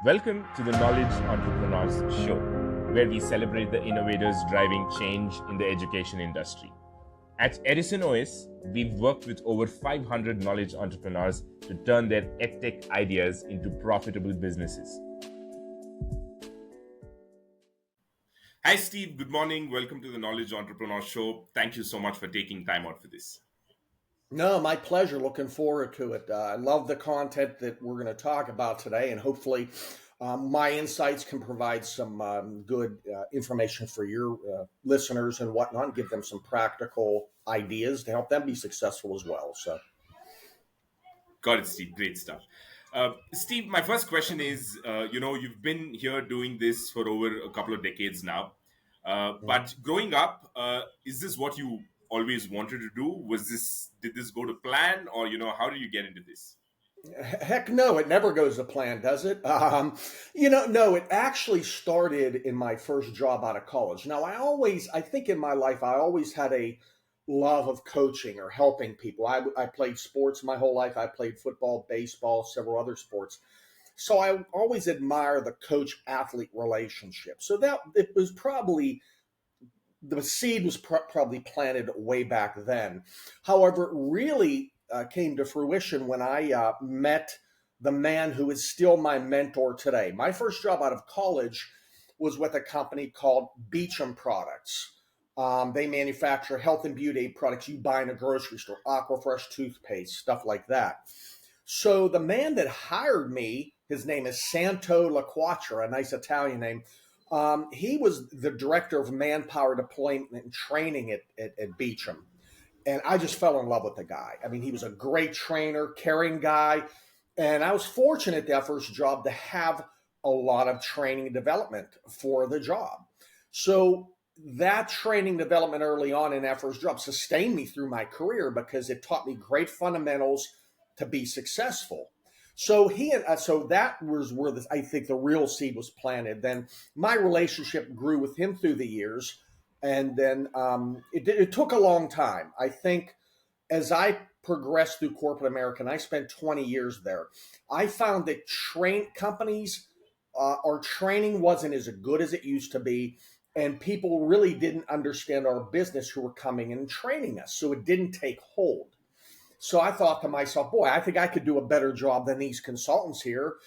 Welcome to the Knowledge Entrepreneurs Show, where we celebrate the innovators driving change in the education industry. At Edison OS, we've worked with over 500 knowledge entrepreneurs to turn their edtech ideas into profitable businesses. Hi, Steve. Good morning. Welcome to the Knowledge Entrepreneur Show. Thank you so much for taking time out for this. No, my pleasure. Looking forward to it. I love the content that we're going to talk about today, and hopefully, my insights can provide some good information for your listeners and whatnot, and give them some practical ideas to help them be successful as well. So, Got it, Steve. Great stuff. Steve, my first question is, you've been here doing this for over a couple of decades now. But growing up, is this what you always wanted to do? Did this go to plan, or how did you get into this? heck no, it never goes to plan, does it? No, it actually started in my first job out of college. Now, I think in my life, I always had a love of coaching or helping people. I played sports my whole life. I played football, baseball, several other sports. So I always admire the coach athlete relationship. So that it was probably the seed was probably planted way back then. However, it really came to fruition when I met the man who is still my mentor today. My first job out of college was with a company called Beecham Products. They manufacture health and beauty products you buy in a grocery store, Aquafresh toothpaste, stuff like that. So the man that hired me, his name is Santo LaQuatra, a nice Italian name. He was the director of manpower deployment and training at Beecham. And I just fell in love with the guy. I mean, he was a great trainer, caring guy. And I was fortunate that first job to have a lot of training and development for the job. So that training development early on in that first job sustained me through my career because it taught me great fundamentals to be successful. So that was where I think the real seed was planted. Then my relationship grew with him through the years, and then it took a long time. I think as I progressed through corporate America, and I spent 20 years there, I found that our training wasn't as good as it used to be, and people really didn't understand our business who were coming and training us. So it didn't take hold. So I thought to myself, boy, I think I could do a better job than these consultants here.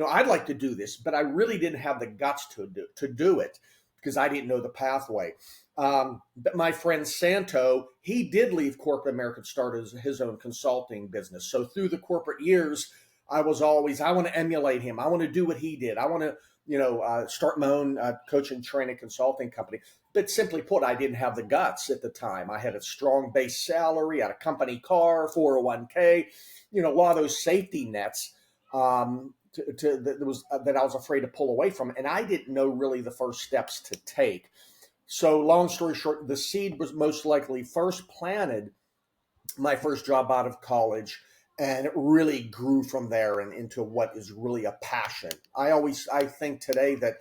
I'd like to do this, but I really didn't have the guts to do it because I didn't know the pathway. But my friend Santo, he did leave corporate America and start his own consulting business. So through the corporate years, I want to emulate him. I want to do what he did. I want to, start my own coaching, training, consulting company. But simply put, I didn't have the guts at the time. I had a strong base salary, I had a company car, 401k, a lot of those safety nets that I was afraid to pull away from. And I didn't know really the first steps to take. So long story short, the seed was most likely first planted my first job out of college, and it really grew from there and into what is really a passion. I think today that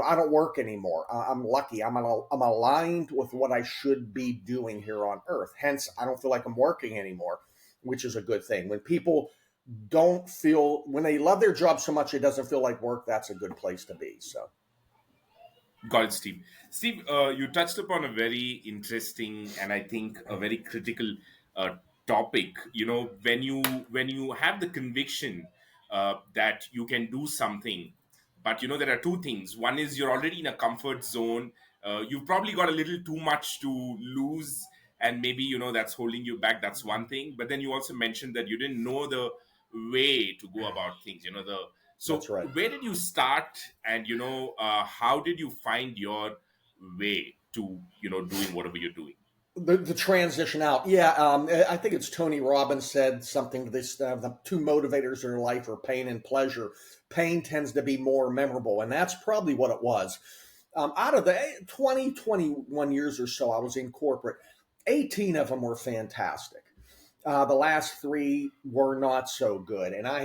I don't work anymore. I'm lucky. I'm aligned with what I should be doing here on earth. Hence, I don't feel like I'm working anymore, which is a good thing. When people when they love their job so much it doesn't feel like work, that's a good place to be. So. Got it, Steve. Steve, you touched upon a very interesting and I think a very critical topic. When you have the conviction that you can do something, but there are two things. One is you're already in a comfort zone. You've probably got a little too much to lose, and maybe that's holding you back. That's one thing. But then you also mentioned that you didn't know the way to go about things. That's So right. where did you start, and how did you find your way to doing whatever you're doing? The transition out. Yeah, I think it's Tony Robbins said something to this: the two motivators in your life are pain and pleasure. Pain tends to be more memorable, and that's probably what it was. Out of the 20, 21 years or so I was in corporate, 18 of them were fantastic. The last three were not so good, and I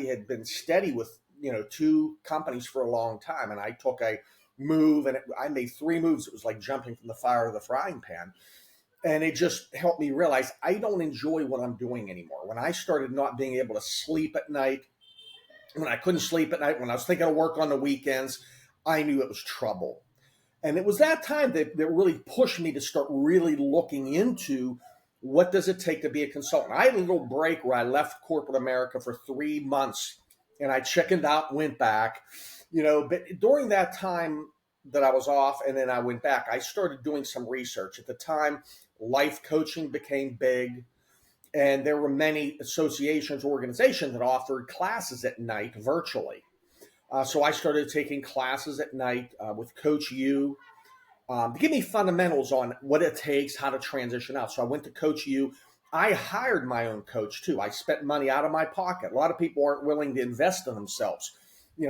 had been steady with two companies for a long time, and I took a move, and I made three moves. It was like jumping from the fire to the frying pan. And it just helped me realize I don't enjoy what I'm doing anymore. When I started not being able to sleep at night, When I couldn't sleep at night, when I was thinking of work on the weekends, I knew it was trouble. And it was that time that really pushed me to start really looking into what does it take to be a consultant. I had a little break where I left corporate America for 3 months and I chickened out, went back, but during that time that I was off and then I went back, I started doing some research. At the time, life coaching became big and there were many associations, organizations that offered classes at night virtually. So I started taking classes at night with Coach U to give me fundamentals on what it takes, how to transition out. So I went to Coach U. I hired my own coach too. I spent money out of my pocket. A lot of people aren't willing to invest in themselves.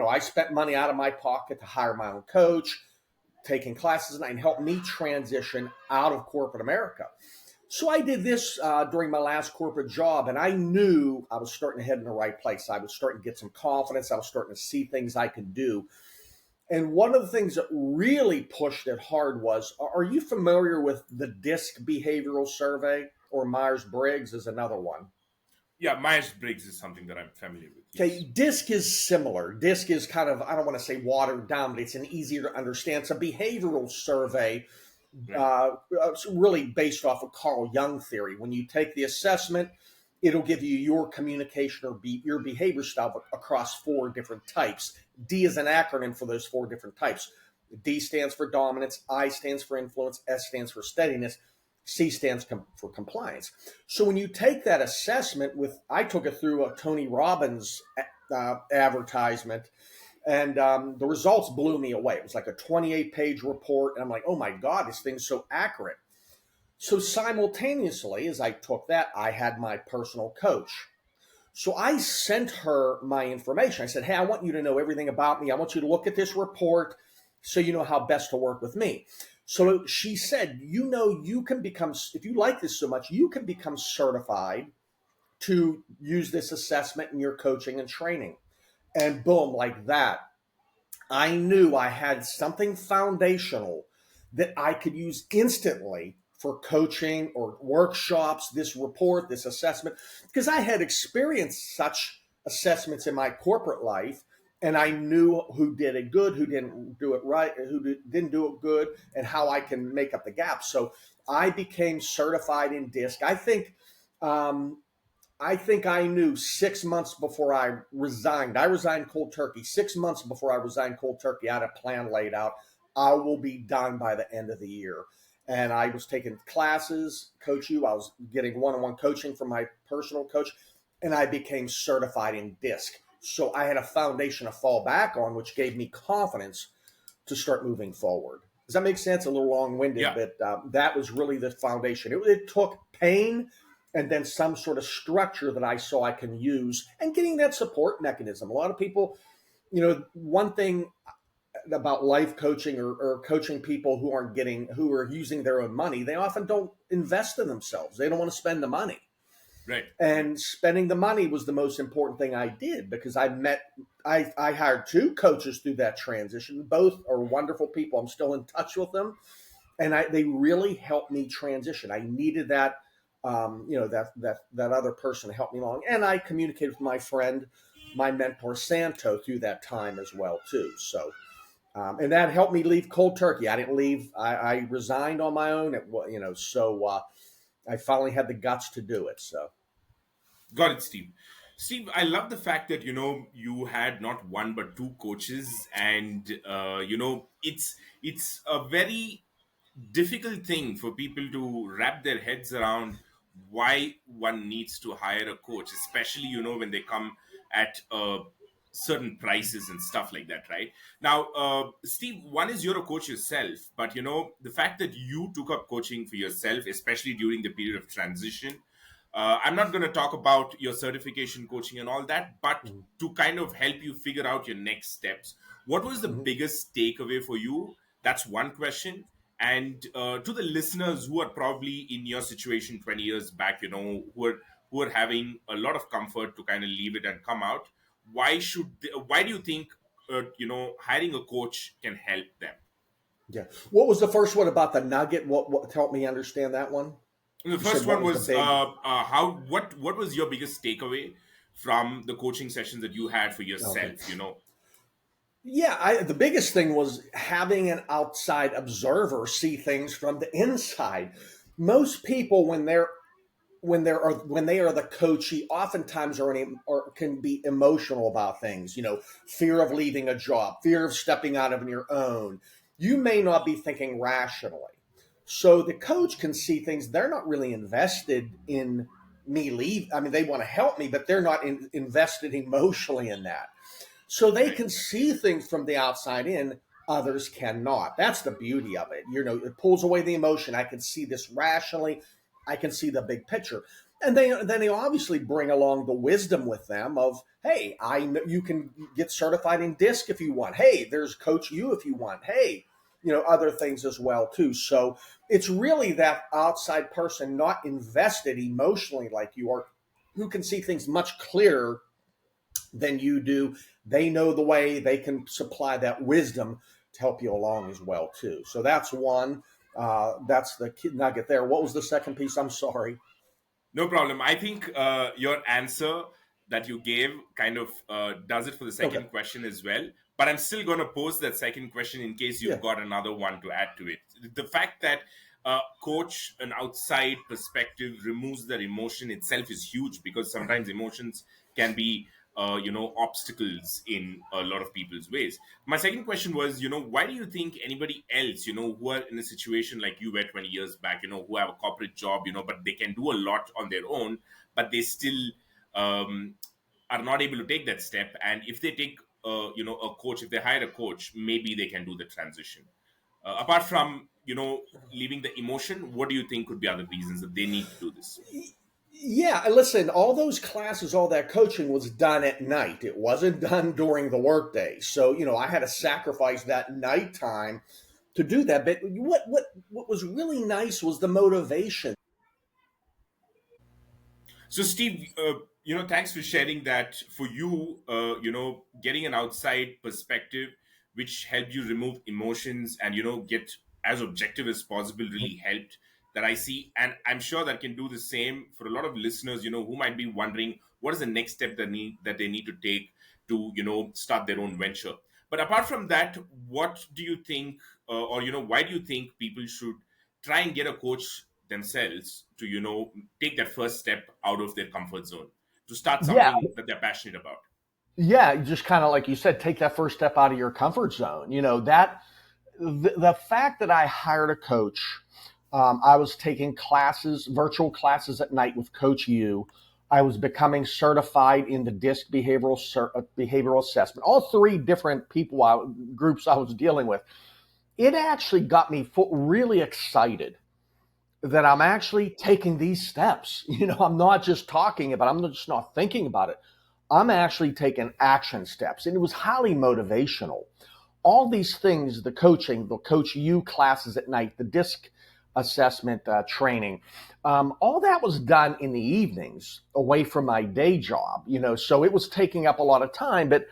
I spent money out of my pocket to hire my own coach, taking classes, and help me transition out of corporate America. So I did this during my last corporate job, and I knew I was starting to head in the right place. I was starting to get some confidence. I was starting to see things I could do. And one of the things that really pushed it hard was, are you familiar with the DISC behavioral survey, or Myers-Briggs is another one? Yeah, Myers-Briggs is something that I'm familiar with. Okay, Yes. DISC is similar. DISC is kind of, I don't want to say watered down, but it's an easier to understand. It's a behavioral survey, Right. it's really based off of Carl Jung theory. When you take the assessment, it'll give you your communication or your behavior style across four different types. D is an acronym for those four different types. D stands for dominance, I stands for influence, S stands for steadiness, C stands for compliance. So when you take that assessment I took it through a Tony Robbins advertisement, and the results blew me away. It was like a 28-page report, and I'm like, oh my God, this thing's so accurate. So simultaneously, as I took that, I had my personal coach. So I sent her my information. I said, hey, I want you to know everything about me. I want you to look at this report so you know how best to work with me. So she said, you can become, if you like this so much, you can become certified to use this assessment in your coaching and training. And boom, like that, I knew I had something foundational that I could use instantly for coaching or workshops, this report, this assessment, because I had experienced such assessments in my corporate life. And I knew who did it good, who didn't do it right, didn't do it good, and how I can make up the gap. So I became certified in DISC. Um, I think I knew 6 months before I resigned. I resigned cold turkey. 6 months before I resigned cold turkey, I had a plan laid out. I will be done by the end of the year. And I was taking classes, Coach U. I was getting one-on-one coaching from my personal coach, and I became certified in DISC. So I had a foundation to fall back on, which gave me confidence to start moving forward. Does that make sense? A little long-winded, Yeah. but that was really the foundation. It took pain and then some sort of structure that I saw I can use and getting that support mechanism. A lot of people, one thing about life coaching or coaching people who are using their own money, they often don't invest in themselves. They don't want to spend the money. Right. Right. And spending the money was the most important thing I did because I hired two coaches through that transition. Both are wonderful people. I'm still in touch with them, and they really helped me transition. I needed that, that other person to help me along, and I communicated with my friend, my mentor Santo, through that time as well too. So, and that helped me leave cold turkey. I didn't leave. I resigned on my own. I finally had the guts to do it. So. Got it, Steve. Steve, I love the fact that you had not one but two coaches, and it's a very difficult thing for people to wrap their heads around why one needs to hire a coach, especially when they come at certain prices and stuff like that, right? Now, Steve, one is you're a coach yourself, but the fact that you took up coaching for yourself, especially during the period of transition. I'm not going to talk about your certification coaching and all that, but Mhm. to kind of help you figure out your next steps, what was the Mhm. biggest takeaway for you? That's one question. And to the listeners who are probably in your situation 20 years back, who are having a lot of comfort to kind of leave it and come out, why do you think hiring a coach can help them? Yeah. What was the first one about the nugget? What help me understand that one? The You said first what one was the was big? how what was your biggest takeaway from the coaching sessions that you had for Okay. yourself, you know? Yeah, the biggest thing was having an outside observer see things from the inside. Most people, when they are the coachee, oftentimes or can be emotional about things. Fear of leaving a job, fear of stepping out of your own. You may not be thinking rationally, so the coach can see things. They're not really invested in me leave. I mean, they want to help me, but they're not invested emotionally in that. So they Right. can see things from the outside in, others cannot. That's the beauty of it. It pulls away the emotion. I can see this rationally. I can see the big picture. And then they obviously bring along the wisdom with them of, hey, I know you can get certified in disc if you want. Hey, there's Coach U if you want. Hey, other things as well too. So it's really that outside person not invested emotionally like you are, who can see things much clearer than you do. They know the way. They can supply that wisdom to help you along as well too. So that's one. That's the nugget there. What was the second piece? I'm sorry. No problem. I think your answer that you gave kind of does it for the Okay. second question as well. But I'm still going to pose that second question in case you've Yeah. got another one to add to it. The fact that coach an outside perspective removes their emotion itself is huge, because sometimes emotions can be obstacles in a lot of people's ways. My second question was, why do you think anybody else, who are in a situation like you were 20 years back, who have a corporate job, but they can do a lot on their own, but they still um, are not able to take that step. And if they take, a coach, if they hire a coach, maybe they can do the transition. Apart from, leaving the emotion, what do you think could be other reasons that they need to do this? Yeah, listen, all those classes, all that coaching was done at night. It wasn't done during the workday. So, I had to sacrifice that nighttime to do that. But what was really nice was the motivation. So, Steve, thanks for sharing that. For you, getting an outside perspective, which helped you remove emotions and get as objective as possible, really helped. That I see, and I'm sure that can do the same for a lot of listeners, who might be wondering what is the next step that they need to take to start their own venture. But apart from that, what do you think, or why do you think people should try and get a coach themselves to take that first step out of their comfort zone to start Yeah, something that they're passionate about? yeah, just kind of like you said, take that first step out of your comfort zone. That the fact that I hired a coach, I was taking classes, virtual classes at night with Coach U. I was becoming certified in the DISC behavioral assessment. All three different groups I was dealing with. It actually got me really excited that I'm actually taking these steps. I'm not just talking about it, I'm just not thinking about it. I'm actually taking action steps. And it was highly motivational. All these things, the Coach U classes at night, the DISC assessment training, all that was done in the evenings away from my day job, so it was taking up a lot of time, but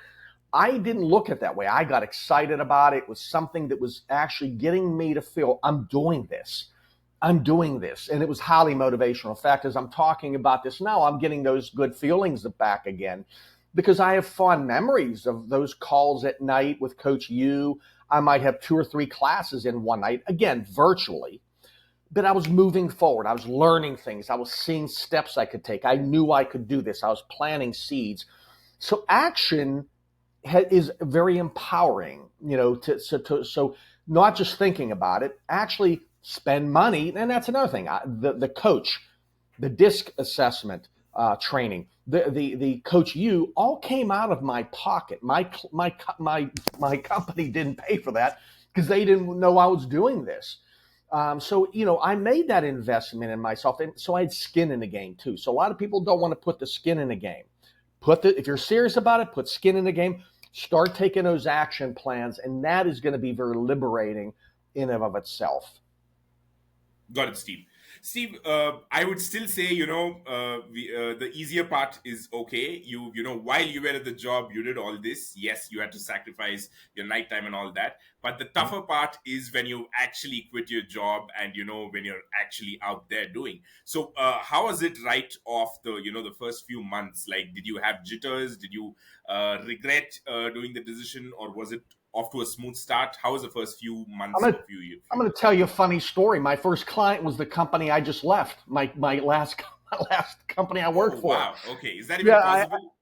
I didn't look at it that way. I got excited about it. It was something that was actually getting me to feel I'm doing this. I'm doing this. And it was highly motivational. In fact, as I'm talking about this now, I'm getting those good feelings back again because I have fond memories of those calls at night with Coach U. I might have two or three classes in one night, again, virtually. But I was moving forward. I was learning things. I was seeing steps I could take. I knew I could do this. I was planting seeds. So action is very empowering, so not just thinking about it, actually spend money. And that's another thing. The coach, the DISC assessment training, the Coach U all came out of my pocket. My company didn't pay for that because they didn't know I was doing this. So I made that investment in myself, and so I had skin in the game too. So a lot of people don't want to put the skin in the game. If you're serious about it, put skin in the game. Start taking those action plans, and that is going to be very liberating in and of itself. Got it, Steve. Steve, I would still say, the easier part is okay. While you were at the job, you did all this. Yes, you had to sacrifice your nighttime and all that. But the tougher part is when you actually quit your job and, when you're actually out there doing. So, how was it right off the first few months? Like, did you have jitters? Did you regret doing the decision, or was it off to a smooth start? How was the first few I'm months gonna or I'm few gonna tell you a funny story. My first client was the company I just left. My last my last company I Oh worked for. wow. Okay. Is that even Yeah, possible?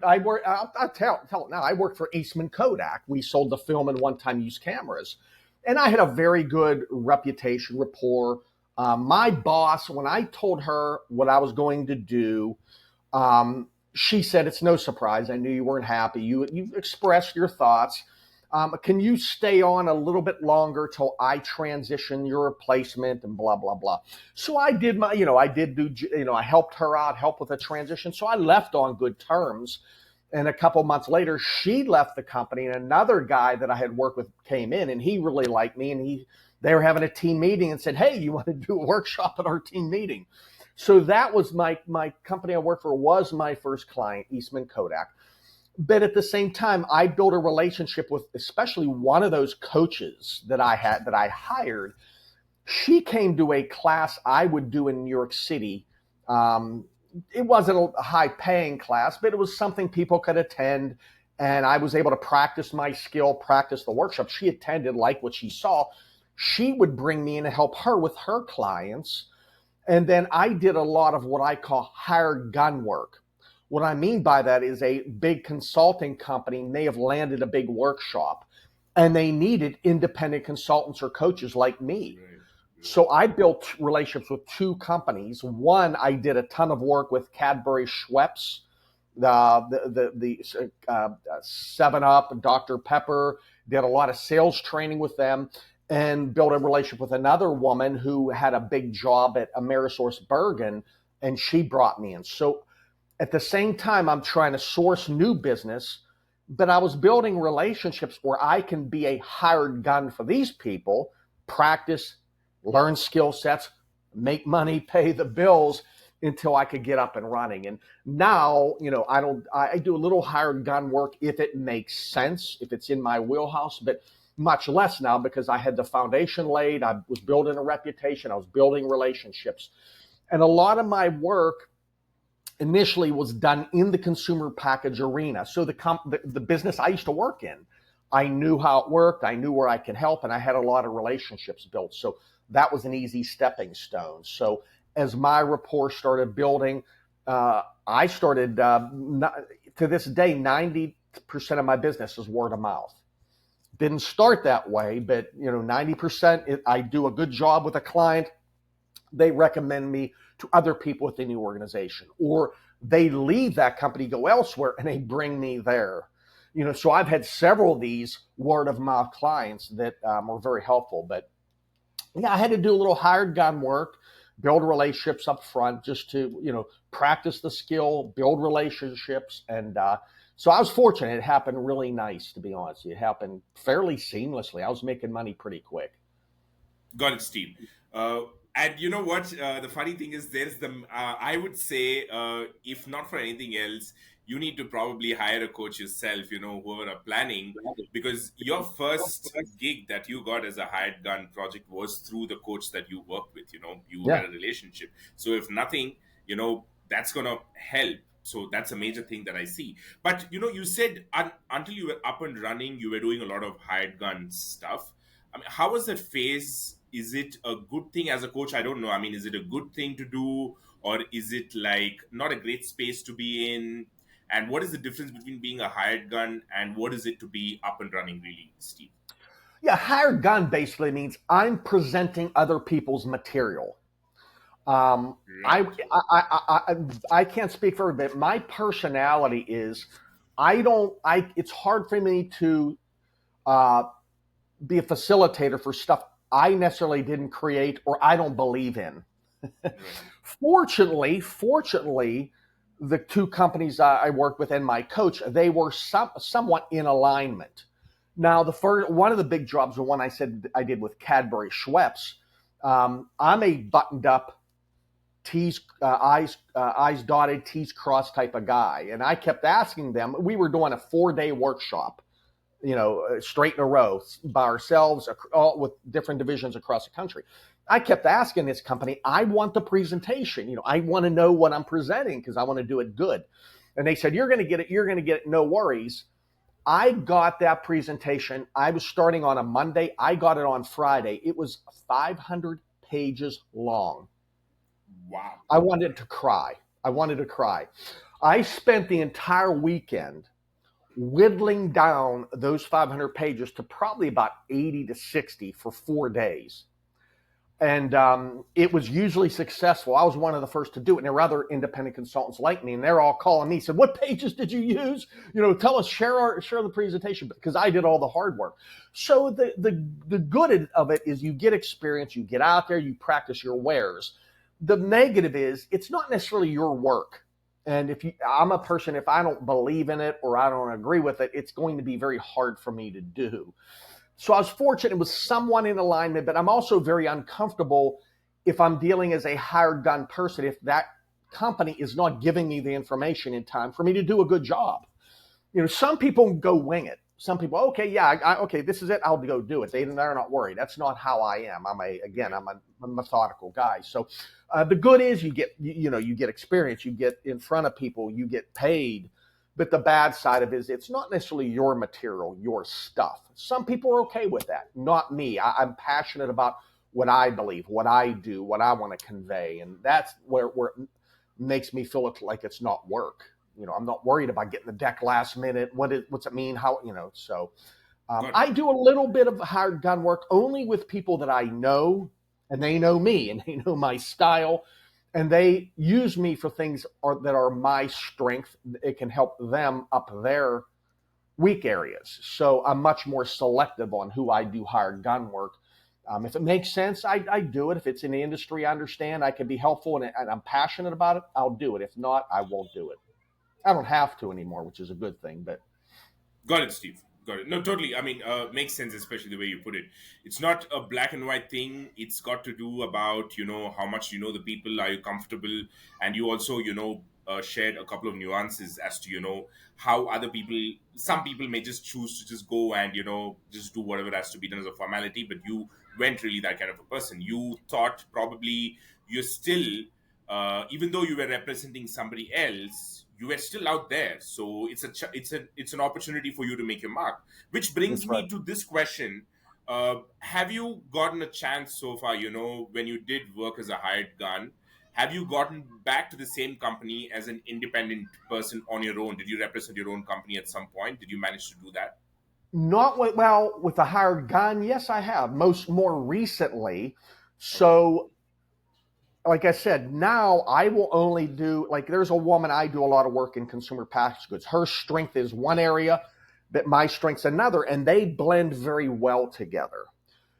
I work. I'll tell it now. I worked for Eastman Kodak. We sold the film and one-time use cameras, and I had a very good reputation, rapport. My boss, when I told her what I was going to do, she said, "It's no surprise. I knew you weren't happy. You expressed your thoughts. Can you stay on a little bit longer till I transition your replacement and blah blah blah." So I did my, I did do, I helped her out, help with the transition. So I left on good terms. And a couple months later, she left the company, and another guy that I had worked with came in, and he really liked me, and they were having a team meeting and said, "Hey, you want to do a workshop at our team meeting?" So that was my company I worked for was my first client, Eastman Kodak. But at the same time, I built a relationship with especially one of those coaches that I hired. She came to a class I would do in New York City. Um, it wasn't a high paying class, but it was something people could attend. And I was able to practice my skill, practice the workshop. She attended, like what she saw. She would bring me in to help her with her clients. And then I did a lot of what I call hired gun work. What I mean by that is a big consulting company may have landed a big workshop and they needed independent consultants or coaches like me. Right. Right. So I built relationships with two companies. One, I did a ton of work with Cadbury Schweppes, the 7 Up, Dr. Pepper, did a lot of sales training with them, and built a relationship with another woman who had a big job at Amerisource Bergen, and she brought me in. So at the same time, I'm trying to source new business, but I was building relationships where I can be a hired gun for these people, practice, learn skill sets, make money, pay the bills until I could get up and running. And now, I do a little hired gun work if it makes sense, if it's in my wheelhouse, but much less now because I had the foundation laid. I was building a reputation. I was building relationships. And a lot of my work initially was done in the consumer package arena. So the business I used to work in, I knew how it worked. I knew where I could help, and I had a lot of relationships built. So that was an easy stepping stone. So as my rapport started building, I started to this day 90% of my business is word of mouth. Didn't start that way, but 90% I do a good job with a client, they recommend me to other people within the organization, or they leave that company, go elsewhere, and they bring me there. So I've had several of these word of mouth clients that were very helpful. But yeah, I had to do a little hired gun work, build relationships up front, just to practice the skill, build relationships, and so I was fortunate. It happened really nice, to be honest. It happened fairly seamlessly. I was making money pretty quick. Got it, Steve. Uh, and you know what? The funny thing is, I would say, if not for anything else, you need to probably hire a coach yourself, whoever are planning, because your first gig that you got as a hired gun project was through the coach that you worked with, you had Yeah. a relationship. So if nothing, that's going to help. So that's a major thing that I see. But, you said until you were up and running, you were doing a lot of hired gun stuff. I mean, how was that phase? Is it a good thing as a coach? I don't know. I mean, is it a good thing to do, or is it like not a great space to be in? And what is the difference between being a hired gun and what is it to be up and running, really, Steve? Yeah, hired gun basically means I'm presenting other people's material. Um, I, Right. I can't speak for everybody. My personality is I don't I it's hard for me to uh, be a facilitator for stuff I necessarily didn't create or I don't believe in. Right. Fortunately, the two companies I worked with and my coach, they were somewhat in alignment. Now, the first one of the big jobs, the one I said I did with Cadbury Schweppes, I'm a buttoned up, I's dotted, T's crossed type of guy. And I kept asking them, we were doing a 4-day workshop, straight in a row by ourselves, all with different divisions across the country. I kept asking this company, I want the presentation. I want to know what I'm presenting because I want to do it good. And they said, you're going to get it. You're going to get it. No worries. I got that presentation. I was starting on a Monday. I got it on Friday. It was 500 pages long. Wow. I wanted to cry. I wanted to cry. I spent the entire weekend whittling down those 500 pages to probably about 80 to 60 for 4 days. And it was usually successful. I was one of the first to do it. And there were other independent consultants like me, and they're all calling me, said, "What pages did you use? Tell us, share the presentation," because I did all the hard work. So the good of it is you get experience, you get out there, you practice your wares. The negative is it's not necessarily your work. And I'm a person, if I don't believe in it or I don't agree with it, it's going to be very hard for me to do. So I was fortunate it was somewhat in alignment, but I'm also very uncomfortable if I'm dealing as a hired gun person, if that company is not giving me the information in time for me to do a good job. Some people go wing it. Some people, okay, yeah, okay, this is it. I'll go do it. They're not worried. That's not how I am. I'm a methodical guy. So the good is you get experience, you get in front of people, you get paid. But the bad side of it is it's not necessarily your material, your stuff. Some people are okay with that. Not me. I'm passionate about what I believe, what I do, what I want to convey, and that's where it makes me feel like it's not work. I'm not worried about getting the deck last minute. What's it mean? How, so Got it. I do a little bit of hired gun work only with people that I know and they know me and they know my style and they use me for things that are my strength. It can help them up their weak areas. So I'm much more selective on who I do hired gun work. If it makes sense, I do it. If it's in the industry, I understand I can be helpful and I'm passionate about it, I'll do it. If not, I won't do it. I don't have to anymore, which is a good thing. But Got it, Steve. Got it. No, totally. I mean, makes sense, especially the way you put it. It's not a black and white thing. It's got to do about how much you know the people. Are you comfortable? And you also shared a couple of nuances as to how other people. Some people may just choose to just go and just do whatever has to be done as a formality. But you weren't really that kind of a person. You thought probably you're still even though you were representing somebody else, you were still out there. So it's an opportunity for you to make your mark. Which brings that's right. me to this question: have you gotten a chance so far? When you did work as a hired gun, have you gotten back to the same company as an independent person on your own? Did you represent your own company at some point? Did you manage to do that? Not with a hired gun. Yes, I have. More recently. Okay, So, like I said, now I will only do like there's a woman I do a lot of work in consumer packaged goods. Her strength is one area, but my strength's another, and they blend very well together.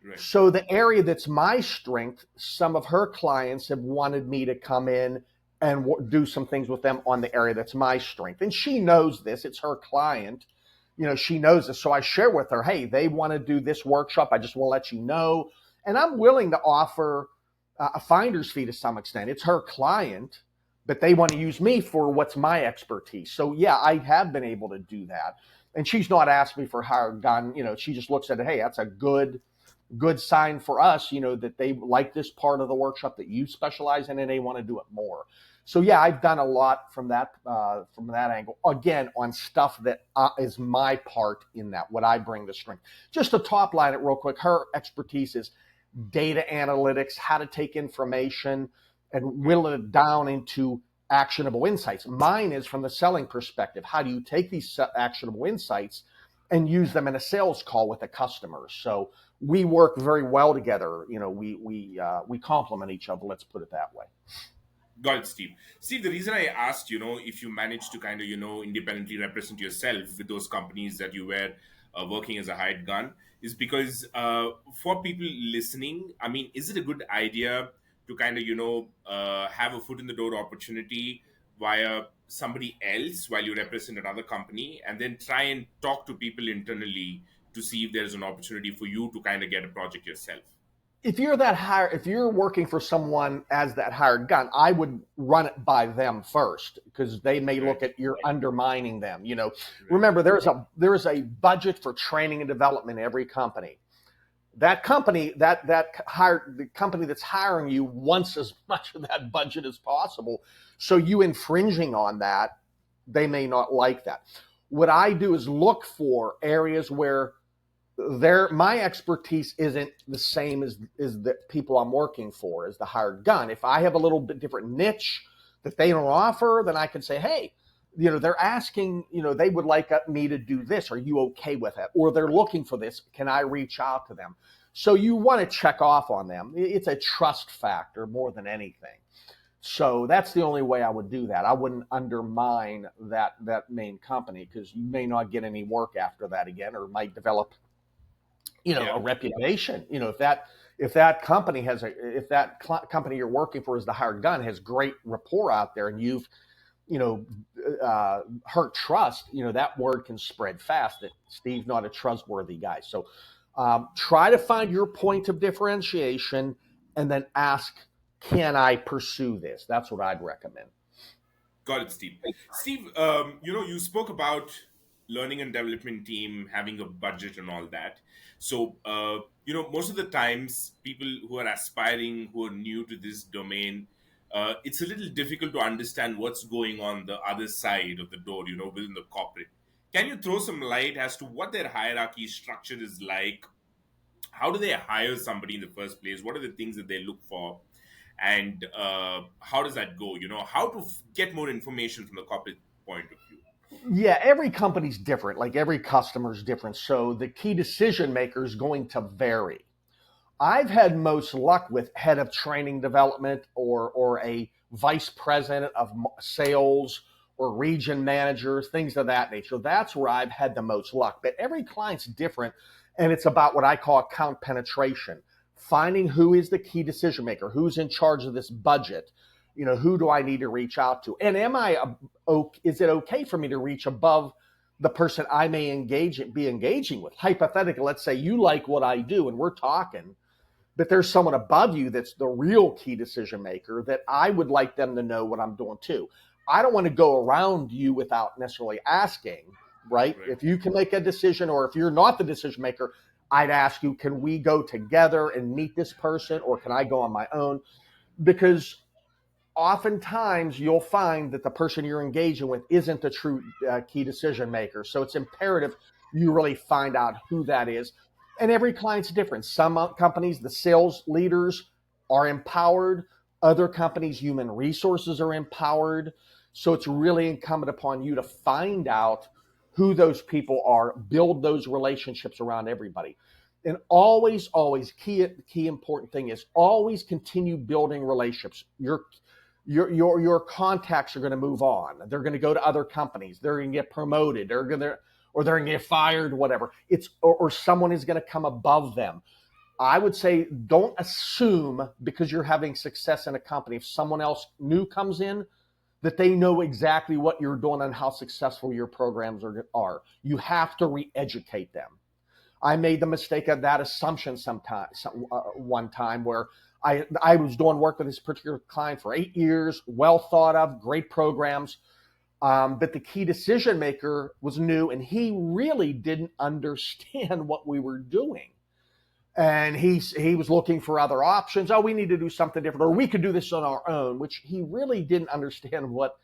right. So the area that's my strength, some of her clients have wanted me to come in and do some things with them on the area that's my strength. And she knows this. It's her client. She knows this. So I share with her, hey, they want to do this workshop. I just want to let you know. And I'm willing to offer a finder's fee to some extent. It's her client, but they want to use me for what's my expertise. So yeah, I have been able to do that. And she's not asked me for hired gun. She just looks at it, hey, that's a good sign for us, that they like this part of the workshop that you specialize in and they want to do it more. So yeah, I've done a lot from that angle. Again, on stuff that is my part in that, what I bring to strength. Just to top line it real quick, her expertise is data analytics, how to take information and whittle it down into actionable insights. Mine is from the selling perspective. How do you take these actionable insights and use them in a sales call with a customer? So we work very well together. We complement each other. Let's put it that way. Got it, Steve. Steve, the reason I asked, if you managed to kind of, independently represent yourself with those companies that you were working as a hired gun, is because for people listening, I mean, is it a good idea to kind of, have a foot in the door opportunity via somebody else while you represent another company and then try and talk to people internally to see if there's an opportunity for you to kind of get a project yourself? if you're working for someone as that hired gun, I would run it by them first because they may Right. look at you're undermining them. Right. Remember there is a budget for training and development in every company. That company the company that's hiring you wants as much of that budget as possible. So you infringing on that, they may not like that. What I do is look for areas where my expertise isn't the same as the people I'm working for, as the hired gun. If I have a little bit different niche that they don't offer, then I can say, hey, they're asking, they would like me to do this. Are you okay with it? Or they're looking for this. Can I reach out to them? So you want to check off on them. It's a trust factor more than anything. So that's the only way I would do that. I wouldn't undermine that main company because you may not get any work after that again, or might develop Yeah. a reputation. If that company company you're working for is the hired gun, has great rapport out there, and you've you know hurt trust, that word can spread fast that Steve's not a trustworthy guy. So try to find your point of differentiation and then ask, can I pursue this? That's what I'd recommend. Got it, Steve. Steve, you spoke about learning and development team having a budget and all that. So, most of the times, people who are aspiring, who are new to this domain, it's a little difficult to understand what's going on the other side of the door, within the corporate. Can you throw some light as to what their hierarchy structure is like? How do they hire somebody in the first place? What are the things that they look for? And how does that go? How to get more information from the corporate point of view. Yeah, every company's different. Like every customer's different. So the key decision maker is going to vary. I've had most luck with head of training development, or a vice president of sales, or region managers, things of that nature. That's where I've had the most luck. But every client's different, and it's about what I call account penetration. Finding who is the key decision maker, who's in charge of this budget. Who do I need to reach out to? And is it okay for me to reach above the person I may be engaging with? Hypothetically, let's say you like what I do and we're talking, but there's someone above you that's the real key decision maker that I would like them to know what I'm doing too. I don't want to go around you without necessarily asking, right? Right. If you can make a decision, or if you're not the decision maker, I'd ask you, can we go together and meet this person, or can I go on my own? Because oftentimes you'll find that the person you're engaging with isn't the true key decision maker. So it's imperative you really find out who that is. And every client's different. Some companies, the sales leaders are empowered. Other companies, human resources are empowered. So it's really incumbent upon you to find out who those people are, build those relationships around everybody. And always, key important thing is always continue building relationships. Your contacts are going to move on. They're going to go to other companies. They're going to get promoted. They're going to get fired, whatever. Or someone is going to come above them. I would say don't assume because you're having success in a company, if someone else new comes in, that they know exactly what you're doing and how successful your programs are. You have to re-educate them. I made the mistake of that assumption one time where I was doing work with this particular client for 8 years, well thought of, great programs. But the key decision maker was new, and he really didn't understand what we were doing. And he was looking for other options. Oh, we need to do something different, or we could do this on our own, which he really didn't understand what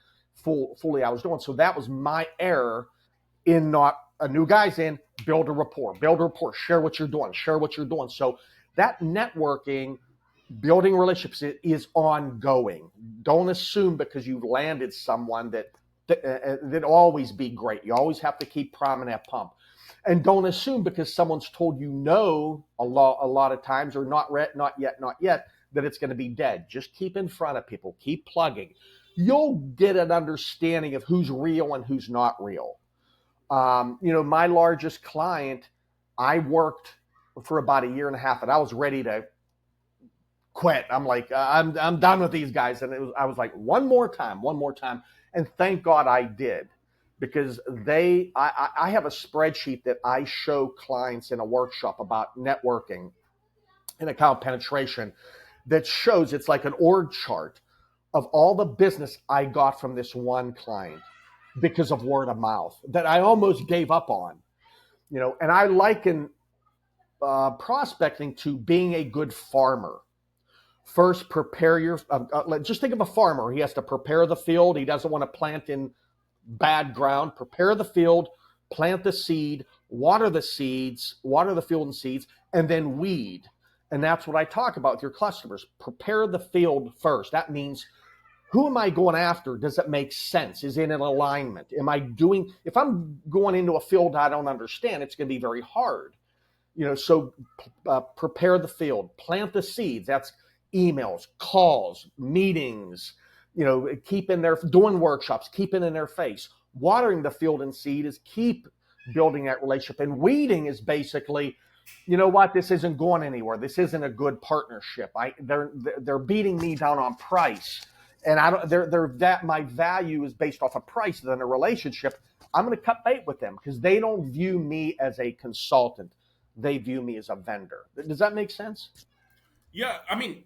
fully I was doing. So that was my error in not a new guy's in, build a rapport, share what you're doing. So that networking, building relationships is ongoing. Don't assume because you've landed someone that always be great. You always have to keep priming that pump. And don't assume because someone's told you no a lot of times, or not yet, that it's going to be dead. Just keep in front of people, keep plugging. You'll get an understanding of who's real and who's not real. My largest client, I worked for about a year and a half, and I was ready to quit. I'm like, I'm done with these guys. And I was like, one more time. And thank God I did, because I have a spreadsheet that I show clients in a workshop about networking. and account penetration that shows it's like an org chart of all the business I got from this one client because of word of mouth that I almost gave up on. And I liken prospecting to being a good farmer. First, prepare your. Just think of a farmer. He has to prepare the field. He doesn't want to plant in bad ground. Prepare the field, plant the seed, water the seeds, water the field and seeds, and then weed. And that's what I talk about with your customers. Prepare the field first. That means, who am I going after? Does it make sense? Is it in alignment? If I'm going into a field I don't understand, it's going to be very hard. So prepare the field, plant the seeds. That's emails, calls, meetings, keep in their, doing workshops, keeping in their face. Watering the field and seed is keep building that relationship. And weeding is basically, you know what, this isn't going anywhere. This isn't a good partnership. They're beating me down on price. And that my value is based off of price than a relationship. I'm going to cut bait with them because they don't view me as a consultant. They view me as a vendor. Does that make sense? Yeah, I mean,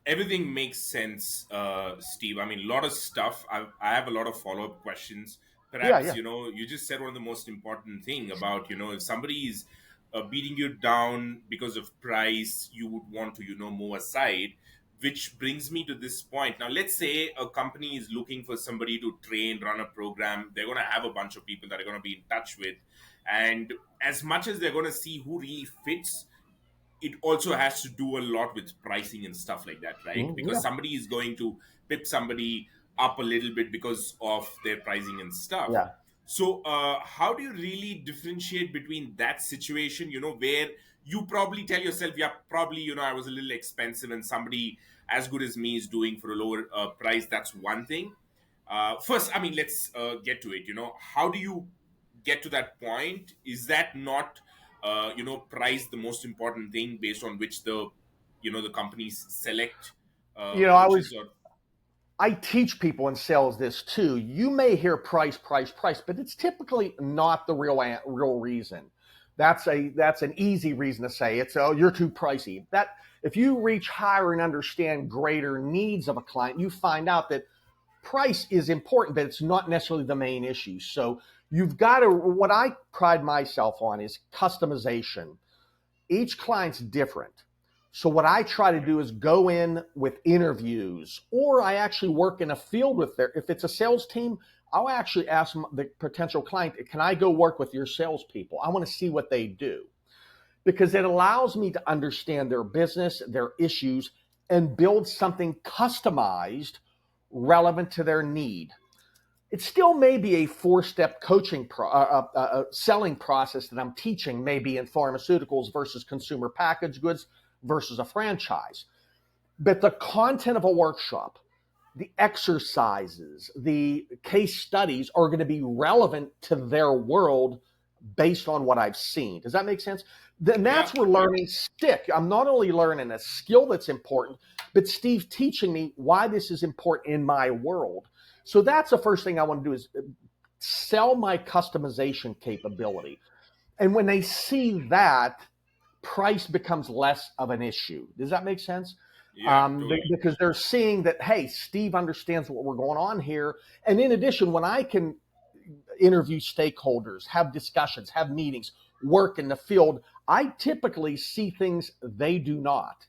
everything makes sense, Steve. I mean, a lot of stuff. I have a lot of follow up questions. Yeah, Perhaps, yeah. you just said one of the most important thing about, if somebody is beating you down because of price, you would want to, move aside. Which brings me to this point. Now, let's say a company is looking for somebody to train, run a program. They're going to have a bunch of people that are going to be in touch with. And as much as they're going to see who really fits, it also has to do a lot with pricing and stuff like that, right? Because Yeah, somebody is going to pip somebody up a little bit because of their pricing and stuff. yeah. So, how do you really differentiate between that situation, where you probably tell yourself, yeah, probably, I was a little expensive and somebody as good as me is doing for a lower price? That's one thing. First, I mean, let's get to it. How do you get to that point? Is that not, price the most important thing based on which the companies select You know, I coaches was or? I teach people in sales this too. You may hear price, price, price, but it's typically not the real reason. That's an easy reason to say it's, oh, you're too pricey. That if you reach higher and understand greater needs of a client, you find out that price is important, but it's not necessarily the main issue. So you've got to, what I pride myself on is customization. Each client's different. So what I try to do is go in with interviews, or I actually work in a field with if it's a sales team, I'll actually ask the potential client, can I go work with your salespeople? I want to see what they do because it allows me to understand their business, their issues, and build something customized relevant to their need. It still may be a four-step selling process that I'm teaching, maybe in pharmaceuticals versus consumer packaged goods versus a franchise. But the content of a workshop, the exercises, the case studies are going to be relevant to their world based on what I've seen. Does that make sense? Then Yeah, that's where learning stick. I'm not only learning a skill that's important, but Steve teaching me why this is important in my world. So that's the first thing I want to do is sell my customization capability. And when they see that, price becomes less of an issue. Does that make sense? yeah, totally. Because they're seeing that, hey, Steve understands what we're going on here. And in addition, when I can interview stakeholders, have discussions, have meetings, work in the field, I typically see things they do not.